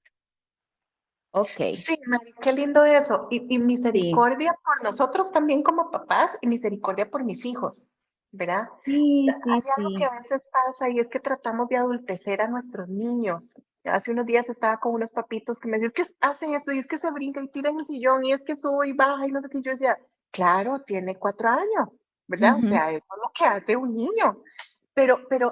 [SPEAKER 1] Ok,
[SPEAKER 2] Sí, Mari, qué lindo eso. Y
[SPEAKER 1] sí,
[SPEAKER 2] misericordia por nosotros también como papás y misericordia por mis hijos, ¿verdad?
[SPEAKER 1] sí,
[SPEAKER 2] Hay
[SPEAKER 1] sí,
[SPEAKER 2] algo que
[SPEAKER 1] sí.
[SPEAKER 2] a veces pasa y es que tratamos de adultecer a nuestros niños. Hace unos días estaba con unos papitos que me decían, es que hace esto y es que se brinca y tira en el sillón y es que sube y baja y no sé qué. Yo decía, Claro, tiene 4 años, ¿verdad? O
[SPEAKER 1] Ujú,
[SPEAKER 2] sea, eso es lo que hace un niño.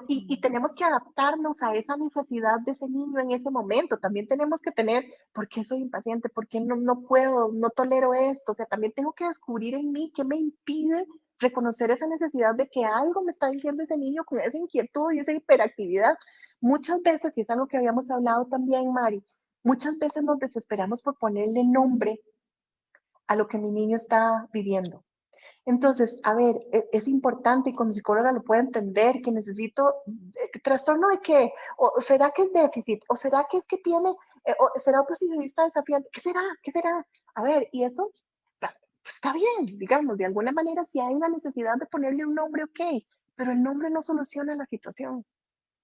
[SPEAKER 2] Y tenemos que adaptarnos a esa necesidad de ese niño en ese momento. También tenemos que tener, ¿por qué soy impaciente? ¿Por qué no puedo? No tolero esto. O sea, también tengo que descubrir en mí qué me impide reconocer esa necesidad de que algo me está diciendo ese niño con esa inquietud y esa hiperactividad. Muchas veces, y es algo que habíamos hablado también, Mari, muchas veces nos desesperamos por ponerle nombre a lo que mi niño está viviendo. Entonces, a ver, es importante y como psicóloga lo puedo entender que necesito trastorno de qué, o será que es déficit, o será que es que tiene, o será oposicionista desafiante, ¿qué será? ¿Qué será? A ver, y eso está bien, digamos, de alguna manera si hay una necesidad de ponerle un nombre, ok, pero el nombre no soluciona la situación.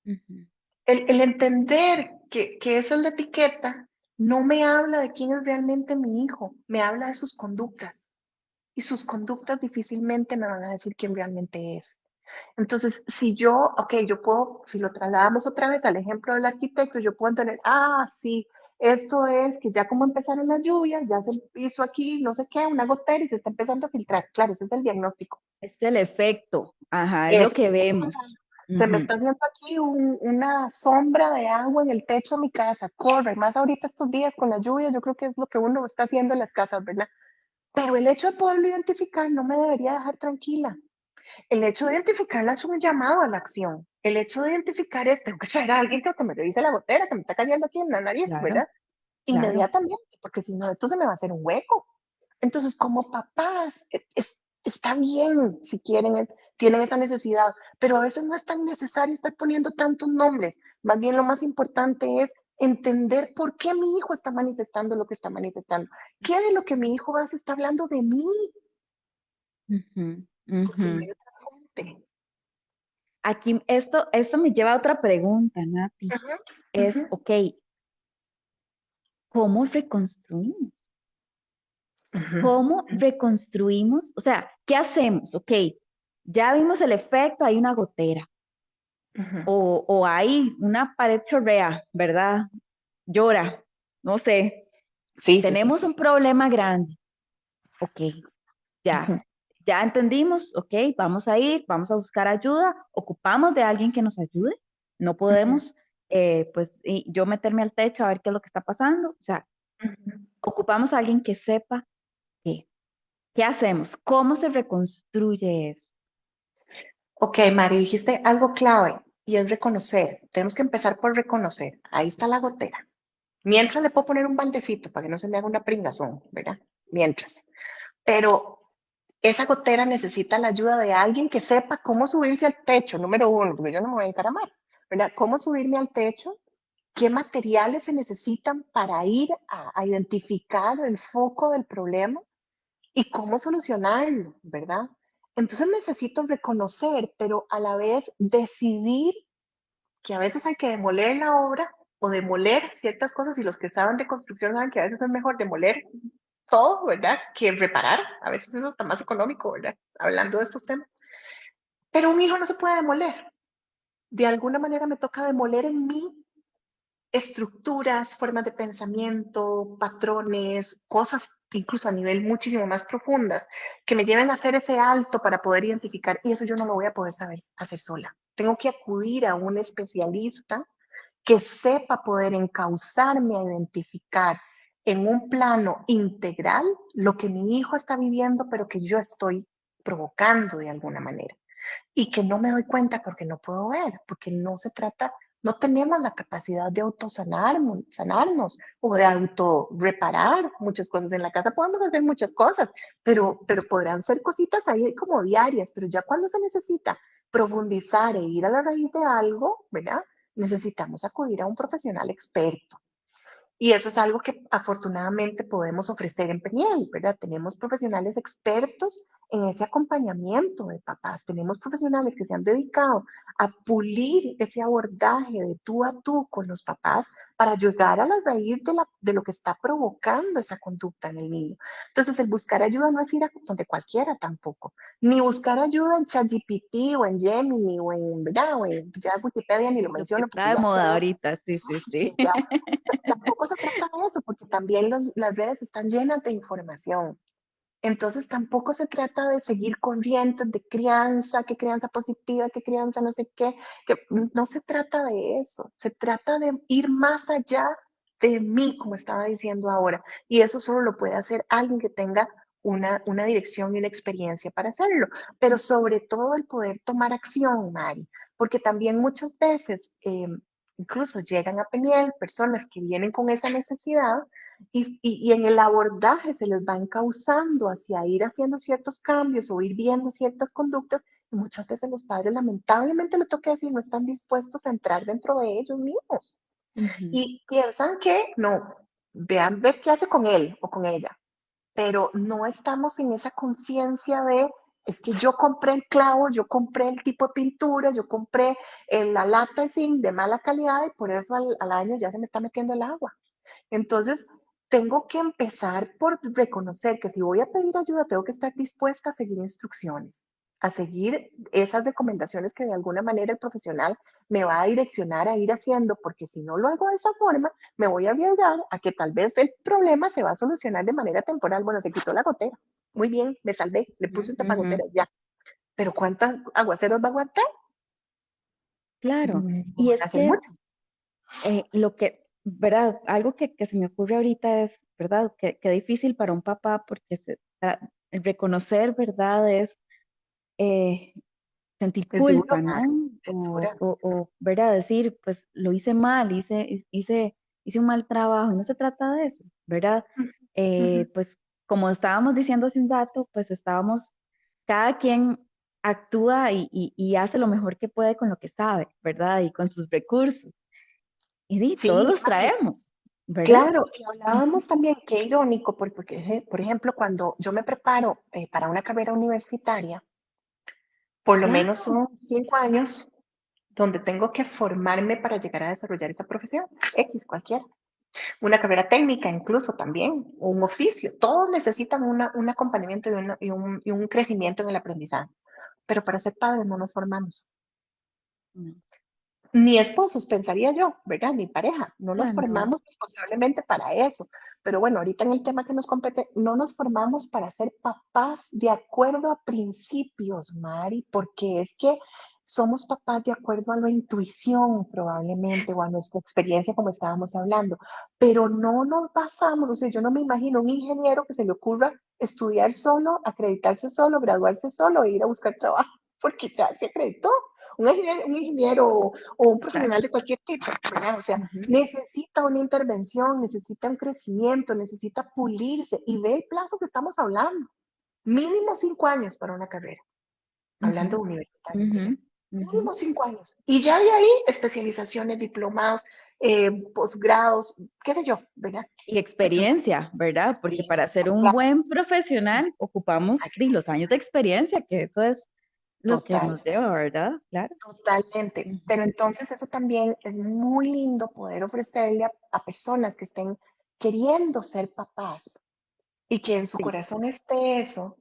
[SPEAKER 1] ujú,
[SPEAKER 2] El entender que esa es la etiqueta no me habla de quién es realmente mi hijo, me habla de sus conductas y sus conductas difícilmente me van a decir quién realmente es. Entonces, si yo, ok, yo puedo, si lo trasladamos otra vez al ejemplo del arquitecto, yo puedo tener, sí, esto es que ya como empezaron las lluvias, ya se hizo aquí, no sé qué, una gotera y se está empezando a filtrar. Claro, ese es el diagnóstico.
[SPEAKER 1] es el efecto, ajá, es lo
[SPEAKER 2] Eso
[SPEAKER 1] que
[SPEAKER 2] está pasando.
[SPEAKER 1] vemos.
[SPEAKER 2] Se me
[SPEAKER 1] Ujú,
[SPEAKER 2] está haciendo aquí una sombra de agua en el techo de mi casa. Corre, más ahorita estos días con la lluvia, yo creo que es lo que uno está haciendo en las casas, ¿verdad? Pero el hecho de poderlo identificar no me debería dejar tranquila. El hecho de identificarla es un llamado a la acción. El hecho de identificar es, tengo que traer a alguien que me revise la gotera que me está cayendo aquí en la nariz,
[SPEAKER 1] claro,
[SPEAKER 2] ¿verdad?
[SPEAKER 1] claro.
[SPEAKER 2] Inmediatamente, porque si no, esto se me va a hacer un hueco. Entonces, como papás, está bien si quieren, tienen esa necesidad, pero a veces no es tan necesario estar poniendo tantos nombres. Más bien lo más importante es entender por qué mi hijo está manifestando lo que está manifestando. ¿Qué de lo que mi hijo hace está hablando de mí?
[SPEAKER 1] Ujú,
[SPEAKER 2] Porque
[SPEAKER 1] ujú.
[SPEAKER 2] no hay otra fuente.
[SPEAKER 1] Aquí, esto me lleva a otra pregunta, Nati.
[SPEAKER 2] Ujú,
[SPEAKER 1] Es,
[SPEAKER 2] ujú,
[SPEAKER 1] ok, ¿cómo reconstruimos?
[SPEAKER 2] ujú,
[SPEAKER 1] ¿Cómo reconstruimos? O sea, ¿qué hacemos? Ok, ya vimos el efecto, hay una gotera
[SPEAKER 2] ujú.
[SPEAKER 1] o hay una pared chorrea, ¿verdad? Llora, no sé.
[SPEAKER 2] Sí, sí, sí.
[SPEAKER 1] Tenemos un problema grande. Ok,
[SPEAKER 2] Ujú,
[SPEAKER 1] ya, ya entendimos, ok, vamos a ir, vamos a buscar ayuda, ocupamos de alguien que nos ayude, no
[SPEAKER 2] ujú,
[SPEAKER 1] podemos, pues, yo meterme al techo a ver qué es lo que está pasando, o sea,
[SPEAKER 2] ujú.
[SPEAKER 1] ocupamos a alguien que sepa qué, qué hacemos, cómo se reconstruye eso.
[SPEAKER 2] Ok, Mari, dijiste algo clave y es reconocer. Tenemos que empezar por reconocer. Ahí está la gotera. Mientras le puedo poner un baldecito para que no se me haga una pringazón, ¿verdad? Mientras. Pero esa gotera necesita la ayuda de alguien que sepa cómo subirse al techo, número uno, porque yo no me voy a encaramar, ¿verdad? Cómo subirme al techo, qué materiales se necesitan para ir a identificar el foco del problema y cómo solucionarlo, ¿verdad? Entonces necesito reconocer, pero a la vez decidir que a veces hay que demoler la obra o demoler ciertas cosas y los que saben de construcción saben que a veces es mejor demoler todo, ¿verdad? Que reparar. A veces eso está más económico, ¿verdad? Hablando de estos temas. Pero un hijo no se puede demoler. De alguna manera me toca demoler en mí estructuras, formas de pensamiento, patrones, cosas incluso a nivel muchísimo más profundas que me lleven a hacer ese alto para poder identificar y eso yo no lo voy a poder saber hacer sola. Tengo que acudir a un especialista que sepa poder encauzarme a identificar en un plano integral lo que mi hijo está viviendo, pero que yo estoy provocando de alguna manera y que no me doy cuenta porque no puedo ver, porque no se trata, no tenemos la capacidad de sanarnos o de auto reparar muchas cosas. En la casa podemos hacer muchas cosas, pero podrán ser cositas ahí como diarias, pero ya cuando se necesita profundizar e ir a la raíz de algo, ¿verdad? Necesitamos acudir a un profesional experto. Y eso es algo que afortunadamente podemos ofrecer en Peniel, ¿verdad? Tenemos profesionales expertos en ese acompañamiento de papás, tenemos profesionales que se han dedicado a pulir ese abordaje de tú a tú con los papás para llegar a la raíz de lo que está provocando esa conducta en el niño. Entonces, el buscar ayuda no es ir a donde cualquiera tampoco, ni buscar ayuda en ChatGPT o en Gemini o en, ¿verdad? O en ya Wikipedia ni lo
[SPEAKER 1] Lo que
[SPEAKER 2] menciono
[SPEAKER 1] está
[SPEAKER 2] porque
[SPEAKER 1] de
[SPEAKER 2] ya
[SPEAKER 1] moda
[SPEAKER 2] quedó,
[SPEAKER 1] ahorita, sí, sí, sí.
[SPEAKER 2] ya tampoco se trata de eso, porque también las redes están llenas de información. Entonces tampoco se trata de seguir corrientes de crianza, que crianza positiva, que crianza no sé qué, que no se trata de eso, se trata de ir más allá de mí, como estaba diciendo ahora. Y eso solo lo puede hacer alguien que tenga una dirección y una experiencia para hacerlo, pero sobre todo el poder tomar acción, Mari, porque también muchas veces, incluso llegan a Peniel personas que vienen con esa necesidad y en el abordaje se les va encauzando hacia ir haciendo ciertos cambios o ir viendo ciertas conductas y muchas veces los padres lamentablemente lo toca decir no están dispuestos a entrar dentro de ellos mismos
[SPEAKER 1] Ujú,
[SPEAKER 2] y piensan que no, vean ver qué hace con él o con ella, pero no estamos en esa conciencia de es que yo compré el clavo, yo compré el tipo de pintura, yo compré la lata de zinc de mala calidad y por eso al año ya se me está metiendo el agua. Entonces, tengo que empezar por reconocer que si voy a pedir ayuda, tengo que estar dispuesta a seguir instrucciones, a seguir esas recomendaciones que de alguna manera el profesional me va a direccionar a ir haciendo, porque si no lo hago de esa forma, me voy a arriesgar a que tal vez el problema se va a solucionar de manera temporal. Bueno, se quitó la gotera. Muy bien, me salvé, le
[SPEAKER 1] ujú,
[SPEAKER 2] puse un
[SPEAKER 1] ujú.
[SPEAKER 2] tapagoteras, ya. Pero ¿cuántas aguaceros va a aguantar?
[SPEAKER 1] Claro,
[SPEAKER 2] No
[SPEAKER 1] y
[SPEAKER 2] van
[SPEAKER 1] es
[SPEAKER 2] a ser
[SPEAKER 1] que
[SPEAKER 2] muchas.
[SPEAKER 1] lo que, ¿verdad? Algo que se me ocurre ahorita es, ¿verdad? Que difícil para un papá porque el reconocer, ¿verdad? Es eh, sentir
[SPEAKER 2] Es duro,
[SPEAKER 1] culpa, ¿no?
[SPEAKER 2] Mari, es dura.
[SPEAKER 1] ¿Verdad? Decir, pues lo hice mal, hice un mal trabajo, y no se trata de eso, ¿verdad?
[SPEAKER 2] Ujú.
[SPEAKER 1] Pues como estábamos diciendo hace un rato, pues cada quien actúa y hace lo mejor que puede con lo que sabe, ¿verdad? Y con sus recursos. Y todos
[SPEAKER 2] Sí,
[SPEAKER 1] los
[SPEAKER 2] Mari,
[SPEAKER 1] traemos, ¿verdad?
[SPEAKER 2] claro, y
[SPEAKER 1] Ujú.
[SPEAKER 2] hablábamos también, qué irónico, porque, por ejemplo, cuando yo me preparo para una carrera universitaria, por lo menos
[SPEAKER 1] Claro,
[SPEAKER 2] son 5 años donde tengo que formarme para llegar a desarrollar esa profesión, X, cualquiera. Una carrera técnica incluso también, o un oficio. Todos necesitan un acompañamiento y un crecimiento en el aprendizaje. Pero para ser padres no nos formamos.
[SPEAKER 1] no,
[SPEAKER 2] Ni esposos, pensaría yo, ¿verdad? Ni pareja. No nos
[SPEAKER 1] no,
[SPEAKER 2] formamos responsablemente para eso. Pero bueno, ahorita en el tema que nos compete, no nos formamos para ser papás de acuerdo a principios, Mari, porque es que somos papás de acuerdo a la intuición probablemente o a nuestra experiencia como estábamos hablando, pero no nos basamos, o sea, yo no me imagino un ingeniero que se le ocurra estudiar solo, acreditarse solo, graduarse solo e ir a buscar trabajo, porque ya se acreditó. Un ingeniero o un profesional
[SPEAKER 1] claro.
[SPEAKER 2] de cualquier tipo, ¿verdad? O sea,
[SPEAKER 1] Ujú,
[SPEAKER 2] necesita una intervención, necesita un crecimiento, necesita pulirse y ve el plazo que estamos hablando. Mínimo 5 años para una carrera,
[SPEAKER 1] ujú,
[SPEAKER 2] hablando universitario
[SPEAKER 1] ujú,
[SPEAKER 2] primero.
[SPEAKER 1] ujú.
[SPEAKER 2] Mínimo 5 años. Y ya de ahí, especializaciones, diplomados, posgrados, qué sé yo, ¿verdad?
[SPEAKER 1] Y
[SPEAKER 2] Entonces,
[SPEAKER 1] experiencia, ¿verdad? Porque para
[SPEAKER 2] experiencia,
[SPEAKER 1] ser un
[SPEAKER 2] claro,
[SPEAKER 1] buen profesional ocupamos
[SPEAKER 2] hay que
[SPEAKER 1] los años de experiencia, que eso es lo que
[SPEAKER 2] total.
[SPEAKER 1] nos lleva, ¿verdad? Claro.
[SPEAKER 2] Totalmente,
[SPEAKER 1] Ujú.
[SPEAKER 2] pero entonces eso también es muy lindo poder ofrecerle a personas que estén queriendo ser papás y que en su
[SPEAKER 1] Sí,
[SPEAKER 2] corazón esté eso,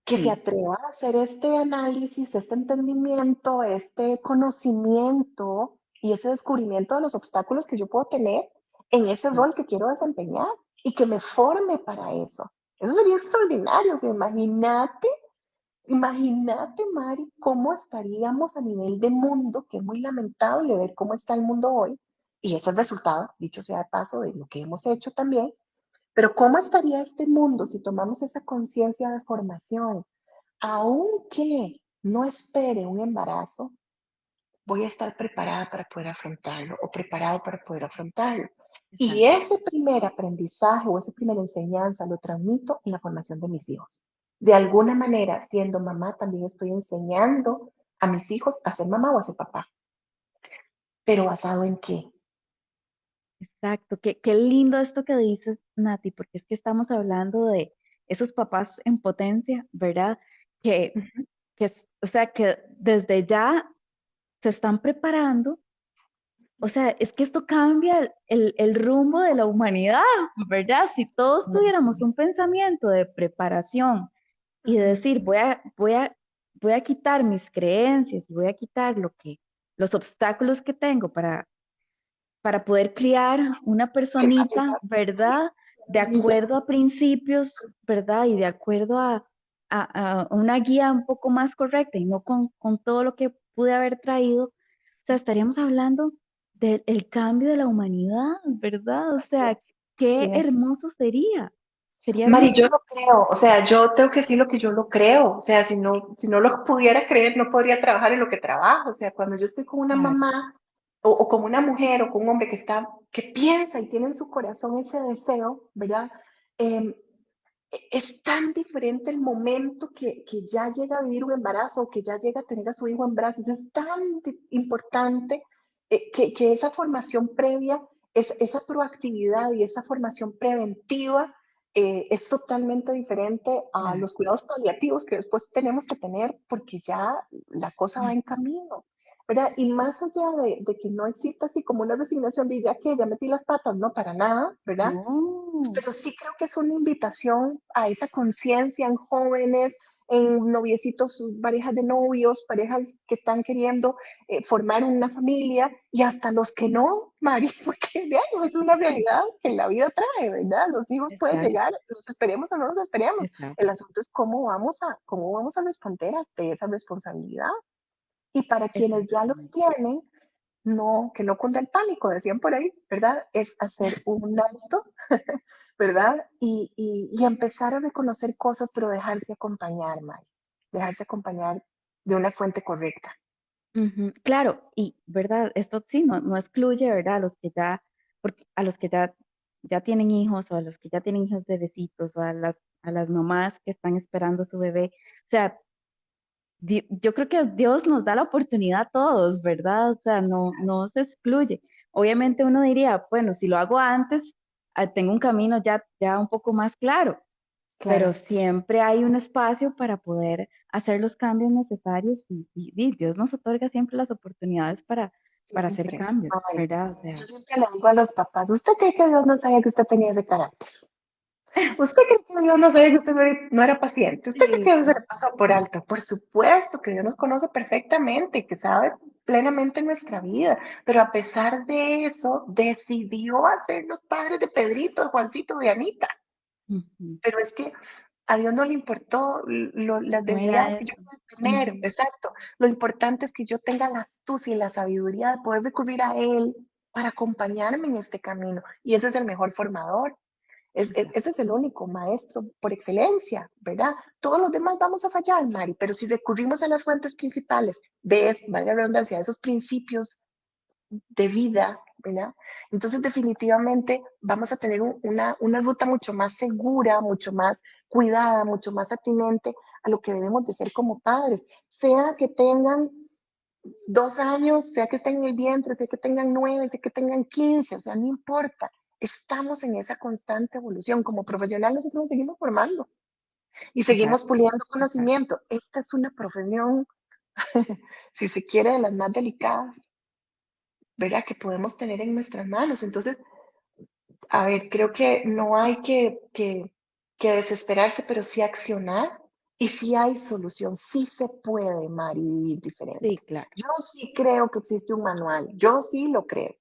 [SPEAKER 2] que se
[SPEAKER 1] sí,
[SPEAKER 2] atreva a hacer este análisis, este entendimiento, este conocimiento y ese descubrimiento de los obstáculos que yo puedo tener en ese
[SPEAKER 1] sí.
[SPEAKER 2] rol que quiero desempeñar y que me forme para eso. Eso sería extraordinario. O sea, imagínate, Mari, cómo estaríamos a nivel de mundo, que es muy lamentable ver cómo está el mundo hoy, y es el resultado, dicho sea de paso, de lo que hemos hecho también, pero cómo estaría este mundo si tomamos esa conciencia de formación, aunque no espere un embarazo, voy a estar preparada para poder afrontarlo o preparado para poder afrontarlo. Y
[SPEAKER 1] Exacto.
[SPEAKER 2] ese primer aprendizaje o esa primera enseñanza lo transmito en la formación de mis hijos. De alguna manera, siendo mamá, también estoy enseñando a mis hijos a ser mamá o a ser papá. Pero ¿basado en qué?
[SPEAKER 1] Exacto, qué lindo esto que dices, Nati, porque es que estamos hablando de esos papás en potencia, ¿verdad? Que,
[SPEAKER 2] Ujú.
[SPEAKER 1] o sea, que desde ya se están preparando. O sea, es que esto cambia el rumbo de la humanidad, ¿verdad? Si todos tuviéramos un pensamiento de preparación y de
[SPEAKER 2] Ujú.
[SPEAKER 1] decir, voy a quitar mis creencias y voy a quitar los obstáculos que tengo para poder criar una
[SPEAKER 2] Qué
[SPEAKER 1] personita,
[SPEAKER 2] calidad.
[SPEAKER 1] ¿verdad? de acuerdo a principios, ¿verdad? Y de acuerdo a una guía un poco más correcta y no con todo lo que pude haber traído, o sea, estaríamos hablando del el cambio de la humanidad, ¿verdad? O
[SPEAKER 2] Así
[SPEAKER 1] sea,
[SPEAKER 2] es,
[SPEAKER 1] qué
[SPEAKER 2] así es.
[SPEAKER 1] hermoso sería, sería
[SPEAKER 2] Mari, yo
[SPEAKER 1] hermosísimo.
[SPEAKER 2] lo creo, o sea, yo tengo que decir lo que yo lo creo, o sea, si no lo pudiera creer, no podría trabajar en lo que trabajo, o sea, cuando yo estoy con una
[SPEAKER 1] Claro.
[SPEAKER 2] mamá o con una mujer o con un hombre que está, que piensa y tiene en su corazón ese deseo, ¿verdad? Eh, es tan diferente el momento que ya llega a vivir un embarazo, que ya llega a tener a su hijo en brazos, es tan importante que esa formación previa, esa proactividad y esa formación preventiva es totalmente diferente a
[SPEAKER 1] Claro.
[SPEAKER 2] los cuidados paliativos que después tenemos que tener porque ya la cosa va en
[SPEAKER 1] Ujú.
[SPEAKER 2] camino. ¿Verdad? Y más allá de que no exista así como una resignación de ya metí las patas, no, para nada, ¿verdad?
[SPEAKER 1] No,
[SPEAKER 2] Pero sí creo que es una invitación a esa conciencia en jóvenes, en noviecitos, parejas de novios, parejas que están queriendo formar una familia y hasta los que no, Mari, porque vean, es una realidad que la vida trae, ¿verdad? Los hijos pueden
[SPEAKER 1] exacto,
[SPEAKER 2] llegar, los esperemos o no los esperemos.
[SPEAKER 1] exacto,
[SPEAKER 2] El asunto es cómo vamos a responder ante esa responsabilidad. Y para quienes ya los
[SPEAKER 1] exactamente.
[SPEAKER 2] tienen, no, que no cunda el pánico, decían por ahí, ¿verdad? Es hacer un alto, ¿verdad? Y empezar a reconocer cosas, pero dejarse acompañar, Mari, dejarse acompañar de una fuente correcta.
[SPEAKER 1] Ujú. Claro, y verdad, esto sí, no excluye, ¿verdad? A los que ya, porque a los que ya tienen hijos o a los que ya tienen hijos bebecitos o a las mamás que están esperando a su bebé. O sea, yo creo que Dios nos da la oportunidad a todos, ¿verdad? O sea, no se excluye. Obviamente uno diría, bueno, si lo hago antes, tengo un camino ya un poco más claro, pero
[SPEAKER 2] Claro,
[SPEAKER 1] siempre hay un espacio para poder hacer los cambios necesarios y Dios nos otorga siempre las oportunidades para hacer
[SPEAKER 2] siempre.
[SPEAKER 1] cambios,
[SPEAKER 2] Ay,
[SPEAKER 1] ¿verdad? O
[SPEAKER 2] yo
[SPEAKER 1] sea,
[SPEAKER 2] siempre le digo a los papás, ¿usted cree que Dios no sabía que usted tenía ese carácter? ¿Usted cree que Dios no sabía que usted no era paciente? ¿Usted cree
[SPEAKER 1] sí,
[SPEAKER 2] que Dios se le
[SPEAKER 1] sí,
[SPEAKER 2] pasó por alto? Por supuesto que Dios nos conoce perfectamente y que sabe plenamente nuestra vida, pero a pesar de eso, decidió hacer los padres de Pedrito, de Juancito, de Anita.
[SPEAKER 1] ujú.
[SPEAKER 2] Pero es que a Dios no le importó las
[SPEAKER 1] No era
[SPEAKER 2] debilidades que yo
[SPEAKER 1] eso.
[SPEAKER 2] pueda tener,
[SPEAKER 1] Ujú.
[SPEAKER 2] exacto. Lo importante es que yo tenga la astucia y la sabiduría de poder recurrir a Él para acompañarme en este camino. Y ese es el mejor formador.
[SPEAKER 1] Exacto.
[SPEAKER 2] Ese es el único maestro por excelencia, ¿verdad? Todos los demás vamos a fallar, Mari, pero si recurrimos a las fuentes principales valga la redundancia, de esos principios de vida, ¿verdad? Entonces definitivamente vamos a tener una ruta mucho más segura, mucho más cuidada, mucho más atinente a lo que debemos de ser como padres, sea que tengan 2 años, sea que estén en el vientre, sea que tengan 9, sea que tengan 15, o sea, no importa. Estamos en esa constante evolución. Como profesional nosotros nos seguimos formando y seguimos
[SPEAKER 1] Exacto,
[SPEAKER 2] puliendo
[SPEAKER 1] exacto.
[SPEAKER 2] conocimiento. Esta es una profesión, si se quiere, de las más delicadas, ¿verdad? Que podemos tener en nuestras manos. Entonces, a ver, creo que no hay que desesperarse, pero sí accionar y sí hay solución, sí se puede, Mari, vivir
[SPEAKER 1] Sí,
[SPEAKER 2] diferente.
[SPEAKER 1] claro.
[SPEAKER 2] Yo sí creo que existe un manual, yo sí lo creo.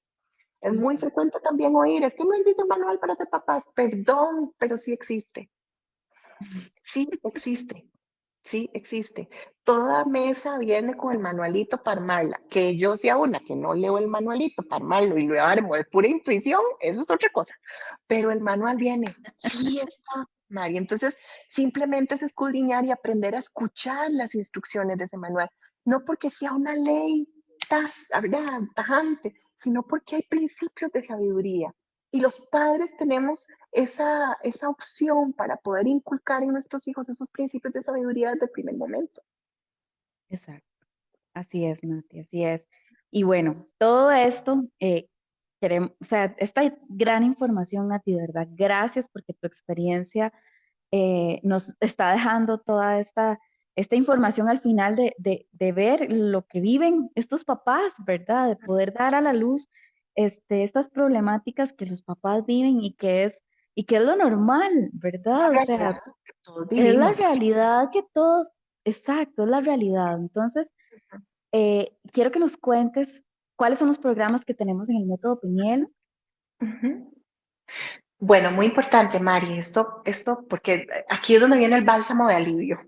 [SPEAKER 2] Es muy
[SPEAKER 1] Ujú.
[SPEAKER 2] frecuente también oír, es que no existe un manual para ser papás, perdón, pero sí existe, sí existe. Sí, existe. Toda mesa viene con el manualito para armarla. Que yo sea una que no leo el manualito para armarlo y lo armo de pura intuición, eso es otra cosa. Pero el manual viene, sí está, Mari. Entonces, simplemente es escudriñar y aprender a escuchar las instrucciones de ese manual. No porque sea una ley ¿verdad? Tajante, sino porque hay principios de sabiduría. Y los padres tenemos esa opción para poder inculcar en nuestros hijos esos principios de sabiduría desde el primer momento.
[SPEAKER 1] Exacto. Así es, Nati, así es. Y bueno, todo esto, queremos, o sea, esta gran información, Nati, de verdad, gracias porque tu experiencia nos está dejando toda esta información al final de ver lo que viven estos papás, ¿verdad? De poder dar a la luz estas problemáticas que los papás viven y que es lo normal,
[SPEAKER 2] Una
[SPEAKER 1] ¿verdad? O sea,
[SPEAKER 2] realidad que todos
[SPEAKER 1] es la
[SPEAKER 2] vivimos.
[SPEAKER 1] realidad que todos, exacto, es la realidad. Entonces, quiero que nos cuentes cuáles son los programas que tenemos en el método Piniel.
[SPEAKER 2] Ujú. Bueno, muy importante, Mari, porque aquí es donde viene el bálsamo de alivio.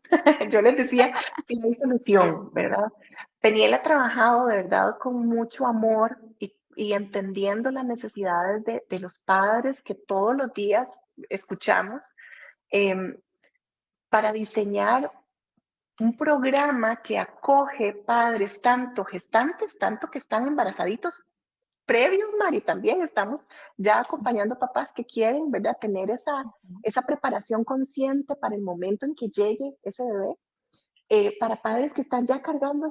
[SPEAKER 2] Yo les decía que no hay solución, ¿verdad? Peniel ha trabajado de verdad con mucho amor y entendiendo las necesidades de los padres que todos los días escuchamos, em, para diseñar un programa que acoge padres, tanto gestantes, tanto que están embarazaditos, previos, Mari, también estamos ya acompañando papás que quieren, ¿verdad?, tener esa preparación consciente para el momento en que llegue ese bebé, para padres que están ya cargando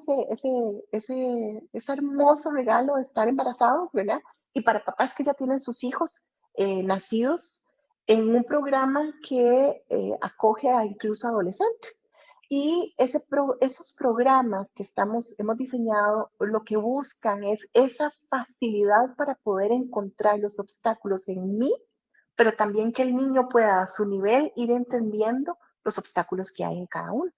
[SPEAKER 2] ese hermoso regalo de estar embarazados, ¿verdad? Y para papás que ya tienen sus hijos nacidos en un programa que acoge a incluso adolescentes. Y esos programas que hemos diseñado, lo que buscan es esa facilidad para poder encontrar los obstáculos en mí, pero también que el niño pueda a su nivel ir entendiendo los obstáculos que hay en cada uno,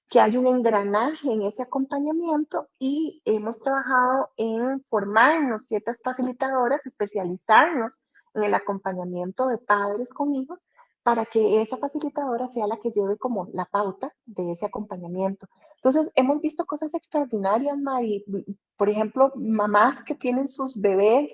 [SPEAKER 2] que hay un engranaje en ese acompañamiento y hemos trabajado en formarnos ciertas facilitadoras, especializarnos en el acompañamiento de padres con hijos para que esa facilitadora sea la que lleve como la pauta de ese acompañamiento. Entonces, hemos visto cosas extraordinarias, Mari. Por ejemplo, mamás que tienen sus bebés,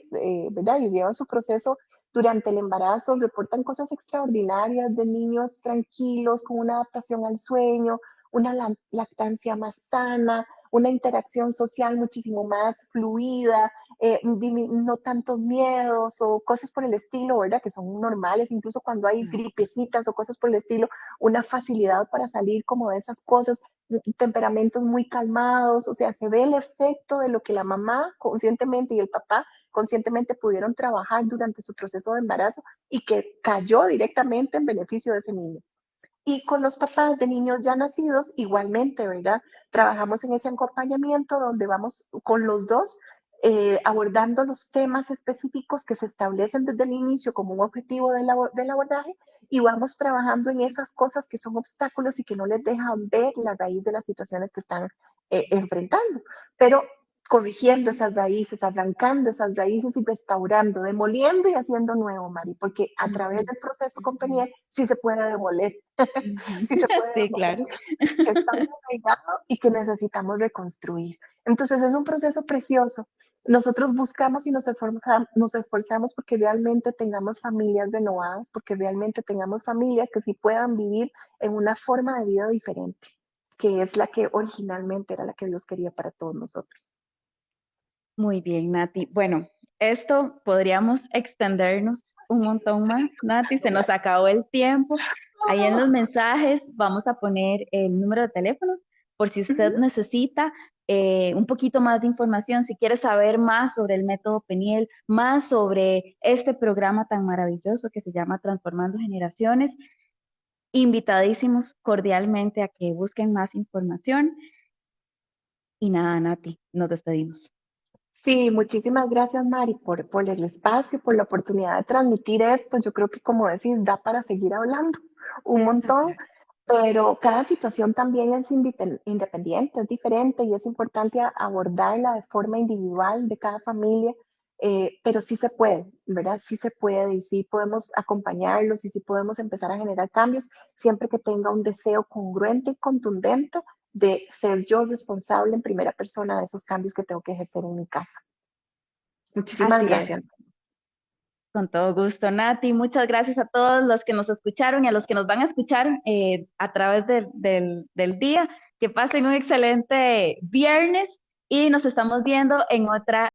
[SPEAKER 2] ¿verdad? Y llevan su proceso durante el embarazo, reportan cosas extraordinarias de niños tranquilos, con una adaptación al sueño, una lactancia más sana, una interacción social muchísimo más fluida, no tantos miedos o cosas por el estilo, ¿verdad? Que son normales, incluso cuando hay gripecitas o cosas por el estilo, una facilidad para salir como de esas cosas, temperamentos muy calmados, o sea, se ve el efecto de lo que la mamá conscientemente y el papá conscientemente pudieron trabajar durante su proceso de embarazo y que cayó directamente en beneficio de ese niño. Y con los papás de niños ya nacidos, igualmente, ¿verdad? Trabajamos en ese acompañamiento donde vamos con los dos abordando los temas específicos que se establecen desde el inicio como un objetivo del abordaje y vamos trabajando en esas cosas que son obstáculos y que no les dejan ver la raíz de las situaciones que están enfrentando. Pero corrigiendo esas raíces, arrancando esas raíces y restaurando, demoliendo y haciendo nuevo, Mari, porque a través del proceso con Peniel sí se puede demoler, sí se puede
[SPEAKER 1] Sí,
[SPEAKER 2] demoler
[SPEAKER 1] claro.
[SPEAKER 2] eso, que está muy arraigado y que necesitamos reconstruir. Entonces es un proceso precioso. Nosotros buscamos y nos esforzamos porque realmente tengamos familias renovadas, porque realmente tengamos familias que sí puedan vivir en una forma de vida diferente, que es la que originalmente era la que Dios quería para todos nosotros.
[SPEAKER 1] Muy bien, Nati. Bueno, esto podríamos extendernos un montón más, Nati. Se nos acabó el tiempo. Ahí en los mensajes vamos a poner el número de teléfono por si usted necesita un poquito más de información, si quiere saber más sobre el método Peniel, más sobre este programa tan maravilloso que se llama Transformando Generaciones. Invitadísimos cordialmente a que busquen más información. Y nada, Nati, nos despedimos.
[SPEAKER 2] Sí, muchísimas gracias, Mari, por el espacio, por la oportunidad de transmitir esto. Yo creo que, como decís, da para seguir hablando un montón, pero cada situación también es independiente, es diferente y es importante abordarla de forma individual de cada familia, pero sí se puede, ¿verdad? Sí se puede y sí podemos acompañarlos y sí podemos empezar a generar cambios siempre que tenga un deseo congruente y contundente de ser yo responsable en primera persona de esos cambios que tengo que ejercer en mi casa. Muchísimas
[SPEAKER 1] Así es.
[SPEAKER 2] gracias.
[SPEAKER 1] Con todo gusto, Nati. Muchas gracias a todos los que nos escucharon y a los que nos van a escuchar a través del día. Que pasen un excelente viernes y nos estamos viendo en otra